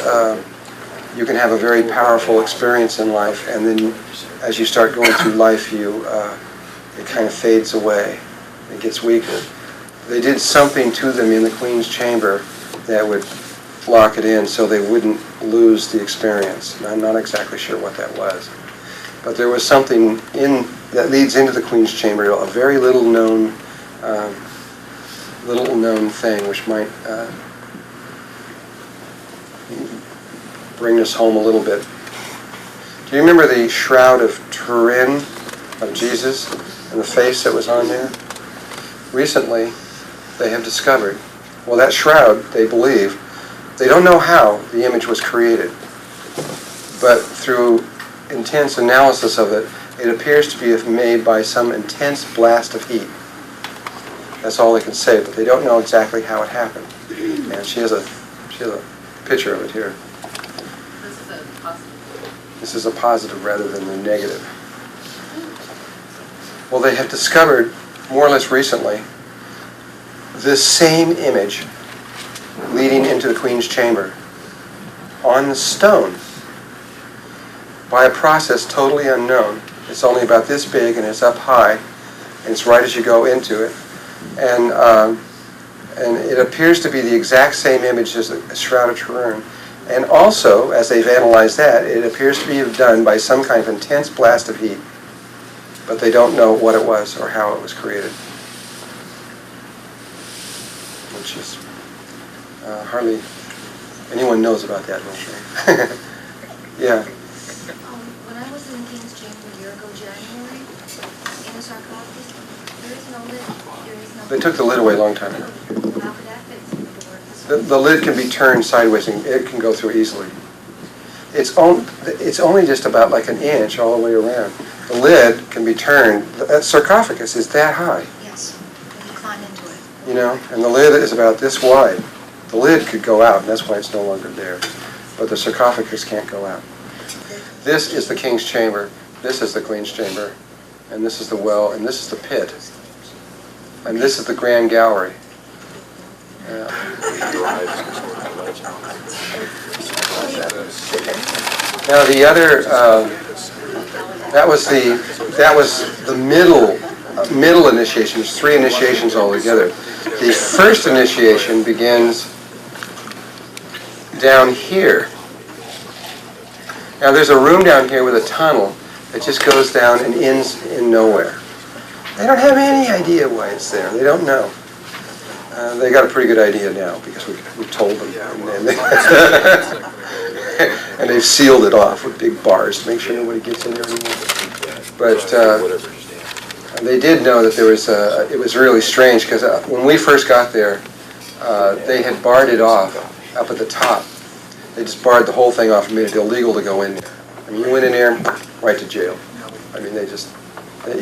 you can have a very powerful experience in life, and then as you start going through life, it kind of fades away. It gets weaker. They did something to them in the Queen's chamber that would lock it in so they wouldn't lose the experience. And I'm not exactly sure what that was. But there was something that leads into the Queen's chamber, a very little known thing, which might bring us home a little bit. Do you remember the shroud of Turin of Jesus and the face that was on there? Recently, they have discovered, well, that shroud, they believe, they don't know how the image was created, but through intense analysis of it, it appears to be made by some intense blast of heat. That's all they can say, but they don't know exactly how it happened. And she has a picture of it here. This is a positive. This is a positive rather than the negative. Well, they have discovered, more or less recently, this same image leading into the Queen's Chamber on the stone by a process totally unknown. It's only about this big and it's up high, and it's right as you go into it. And it appears to be the exact same image as the Shroud of Turin. And also, as they've analyzed that, it appears to be done by some kind of intense blast of heat. But they don't know what it was or how it was created. Which is hardly anyone knows about that, don't they? Yeah. When I was in the King's Chamber a year ago, January, in the sarcophagus, there is no lid. There is no. They took the lid away a long time ago. How could that fit through the door? The lid can be turned sideways and it can go through easily. It's only just about like an inch all the way around. The lid can be turned. The sarcophagus is that high, Yes, when you climb into it. you know, and the lid is about this wide. The lid could go out, and that's why it's no longer there. But the sarcophagus can't go out. This is the King's Chamber. This is the Queen's Chamber. And this is the well, and this is the pit. And this is the Grand Gallery. Yeah. Now the other, that was the middle initiation. There's 3 initiations altogether. The first initiation begins down here. Now there's a room down here with a tunnel that just goes down and ends in nowhere. They don't have any idea why it's there. They don't know. They got a pretty good idea now because we told them. And they've sealed it off with big bars to make sure nobody gets in there anymore. But they did know that there was it was really strange because when we first got there, they had barred it off up at the top. They just barred the whole thing off and made it illegal to go in there. I mean, you went in there, right to jail. I mean, they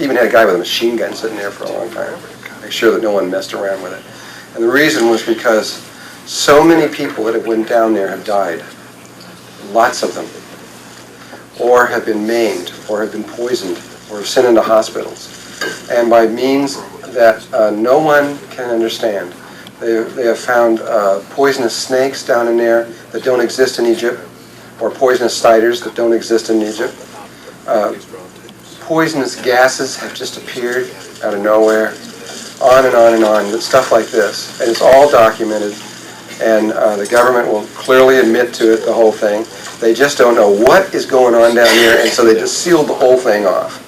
even had a guy with a machine gun sitting there for a long time, make sure that no one messed around with it. And the reason was because so many people that have went down there have died, lots of them, or have been maimed, or have been poisoned, or have sent into hospitals. And by means that no one can understand. They have found poisonous snakes down in there that don't exist in Egypt, or poisonous spiders that don't exist in Egypt. Poisonous gases have just appeared out of nowhere, on and on and on, stuff like this. And it's all documented, and the government will clearly admit to it, the whole thing. They just don't know what is going on down here, and so they just sealed the whole thing off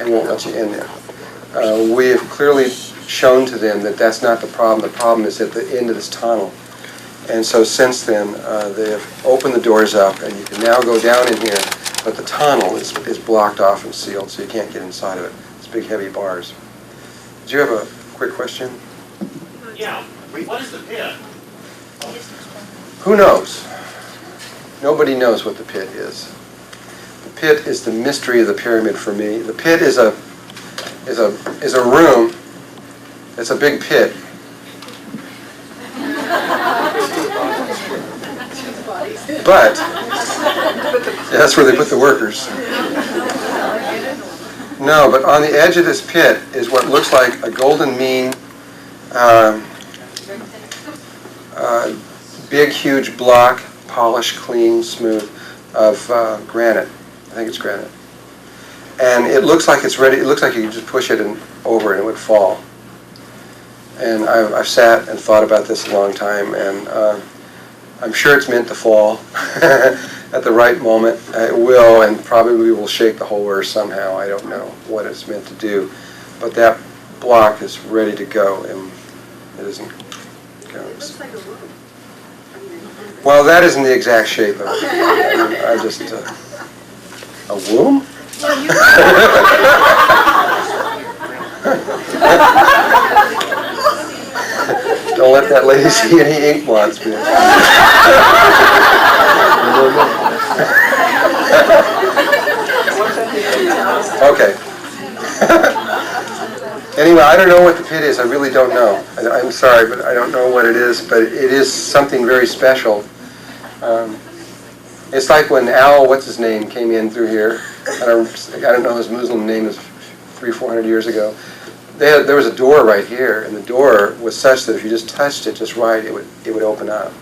and won't let you in there. We have clearly shown to them that that's not the problem. The problem is at the end of this tunnel. And so since then, they have opened the doors up, and you can now go down in here, but the tunnel is blocked off and sealed, so you can't get inside of it. It's big, heavy bars. Did you have a quick question? Yeah, what is the pit? Who knows? Nobody knows what the pit is. The pit is the mystery of the pyramid for me. The pit is a room. It's a big pit. But that's where they put the workers. No, but on the edge of this pit is what looks like a golden mean, big, huge block, polished, clean, smooth, of granite. I think it's granite. And it looks like it's ready. It looks like you can just push it over and it would fall. And I've sat and thought about this a long time, and I'm sure it's meant to fall at the right moment. It will, and probably will shake the whole earth somehow. I don't know what it's meant to do. But that block is ready to go, and it isn't going. It looks like a room. Well, that isn't the exact shape of it. I just, a womb? Don't let that lady see any ink blots, man. Okay. Anyway, I don't know what the pit is. I really don't know. I'm sorry, but I don't know what it is. But it is something very special. It's like when Al, what's his name, came in through here. I don't know his Muslim name. It was 300-400 years ago. There was a door right here, and the door was such that if you just touched it just right, it would open up.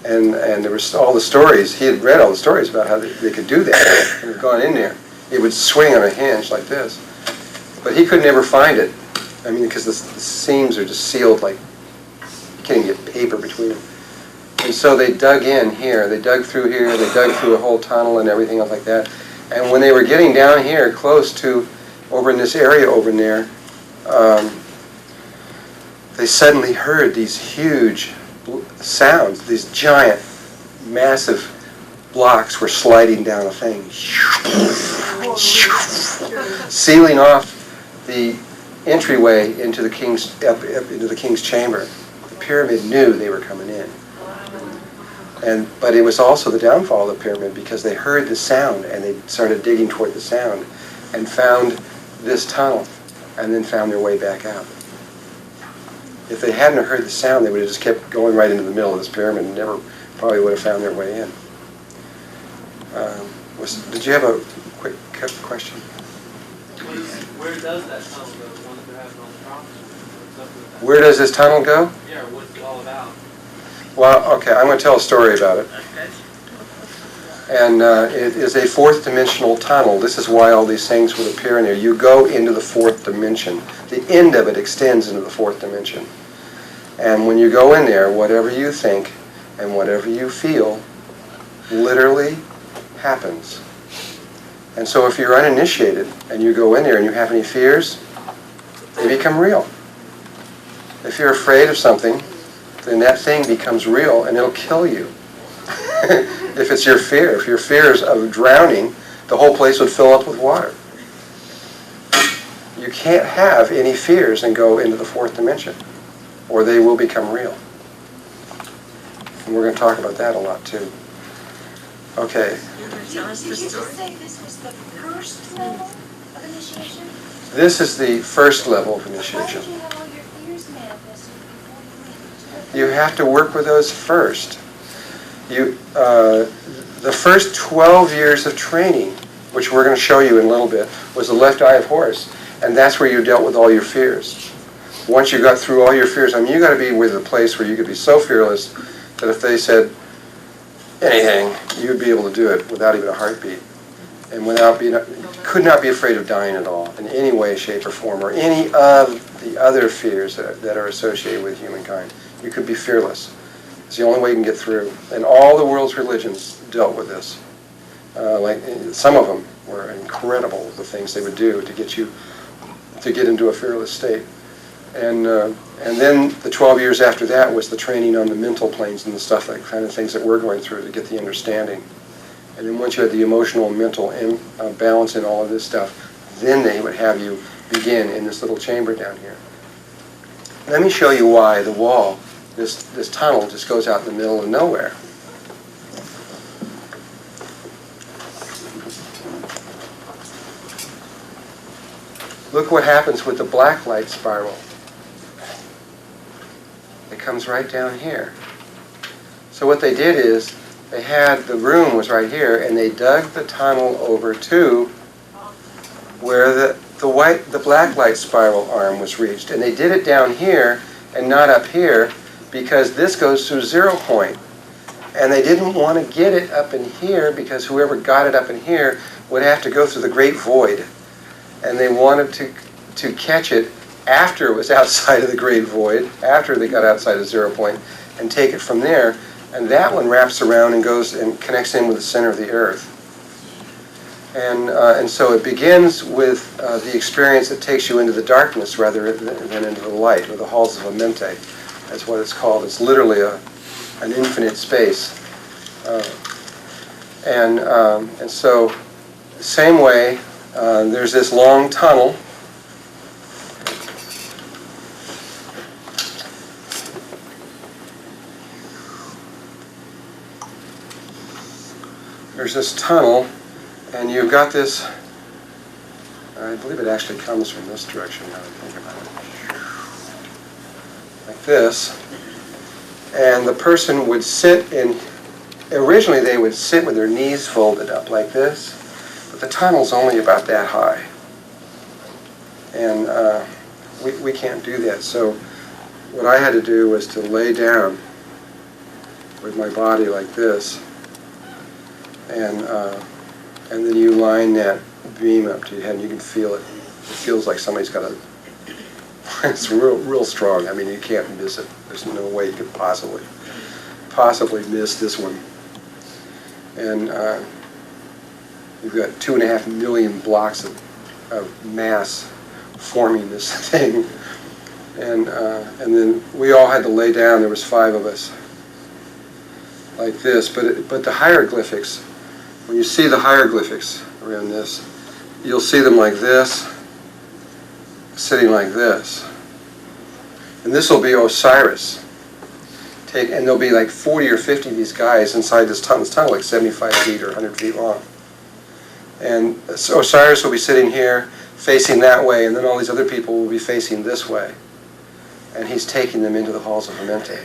And there was all the stories. He had read all the stories about how they could do that. And had gone in there. It would swing on a hinge like this. But he could never find it. I mean, because the seams are just sealed like you can't even get paper between them. And so they dug in here. They dug through here. They dug through a whole tunnel and everything else like that. And when they were getting down here, close to, over in this area over in there, they suddenly heard these huge sounds. These giant, massive blocks were sliding down a thing, sealing off the entryway into the king's up into the king's chamber. The pyramid knew they were coming in, but it was also the downfall of the pyramid because they heard the sound and they started digging toward the sound and found this tunnel, and then found their way back out. If they hadn't heard the sound, they would have just kept going right into the middle of this pyramid and never probably would have found their way in. Did you have a quick question? Where does that tunnel go? The one that they're having on the property? What's up with that? Where does this tunnel go? Yeah, what's it all about? Well, okay, I'm going to tell a story about it. And it is a fourth dimensional tunnel. This is why all these things would appear in there. You go into the fourth dimension. The end of it extends into the fourth dimension. And when you go in there, whatever you think and whatever you feel literally happens. And so if you're uninitiated and you go in there and you have any fears, they become real. If you're afraid of something, then that thing becomes real and it'll kill you. If it's your fear, if your fear is of drowning, the whole place would fill up with water. You can't have any fears and go into the fourth dimension, or they will become real. And we're going to talk about that a lot too. Okay. Did you just say this was the first level of initiation? This is the first level of How initiation. did you have all your fears manifested before you You have to work with those first. The first 12 years of training, which we're going to show you in a little bit, was the left eye of Horus, and that's where you dealt with all your fears. Once you got through all your fears, I mean, you got to be with a place where you could be so fearless that if they said anything, you'd be able to do it without even a heartbeat, and could not be afraid of dying at all in any way, shape, or form, or any of the other fears that are associated with humankind. You could be fearless. It's the only way you can get through. And all the world's religions dealt with this. Like some of them were incredible, the things they would do to get you to get into a fearless state. And then the 12 years after that was the training on the mental planes and the stuff, that kind of things that we're going through to get the understanding. And then once you had the emotional and mental balance in all of this stuff, then they would have you begin in this little chamber down here. Let me show you why the wall, this tunnel, just goes out in the middle of nowhere. Look what happens with the black light spiral. It comes right down here. So what they did is, they had, the room was right here, and they dug the tunnel over to where the black light spiral arm was reached. And they did it down here and not up here because this goes through 0 point. And they didn't want to get it up in here because whoever got it up in here would have to go through the great void. And they wanted to catch it after it was outside of the great void, after they got outside of 0 point, and take it from there. And that one wraps around and goes and connects in with the center of the earth. And so it begins with the experience that takes you into the darkness rather than into the light, or the halls of Amente. That's what it's called. It's literally an infinite space. And so, same way, there's this long tunnel. There's this tunnel, and you've got this, I believe it actually comes from this direction now that I think about it. Like this. And the person would sit in, originally they would sit with their knees folded up like this, but the tunnel's only about that high. And we can't do that. So what I had to do was to lay down with my body like this, and then you line that beam up to your head, and you can feel it. It feels like somebody's got a. It's real strong. I mean, you can't miss it. There's no way you could possibly miss this one. And you've got 2.5 million blocks of mass forming this thing, and then we all had to lay down. There was 5 of us, like this. But the hieroglyphics, when you see the hieroglyphics around this, you'll see them like this, sitting like this. And this will be Osiris. And there'll be like 40 or 50 of these guys inside this tunnel. This tunnel like 75 feet or 100 feet long. And so Osiris will be sitting here, facing that way, and then all these other people will be facing this way. And he's taking them into the halls of Amenti.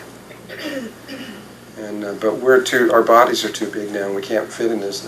And but our bodies are too big now, and we can't fit in this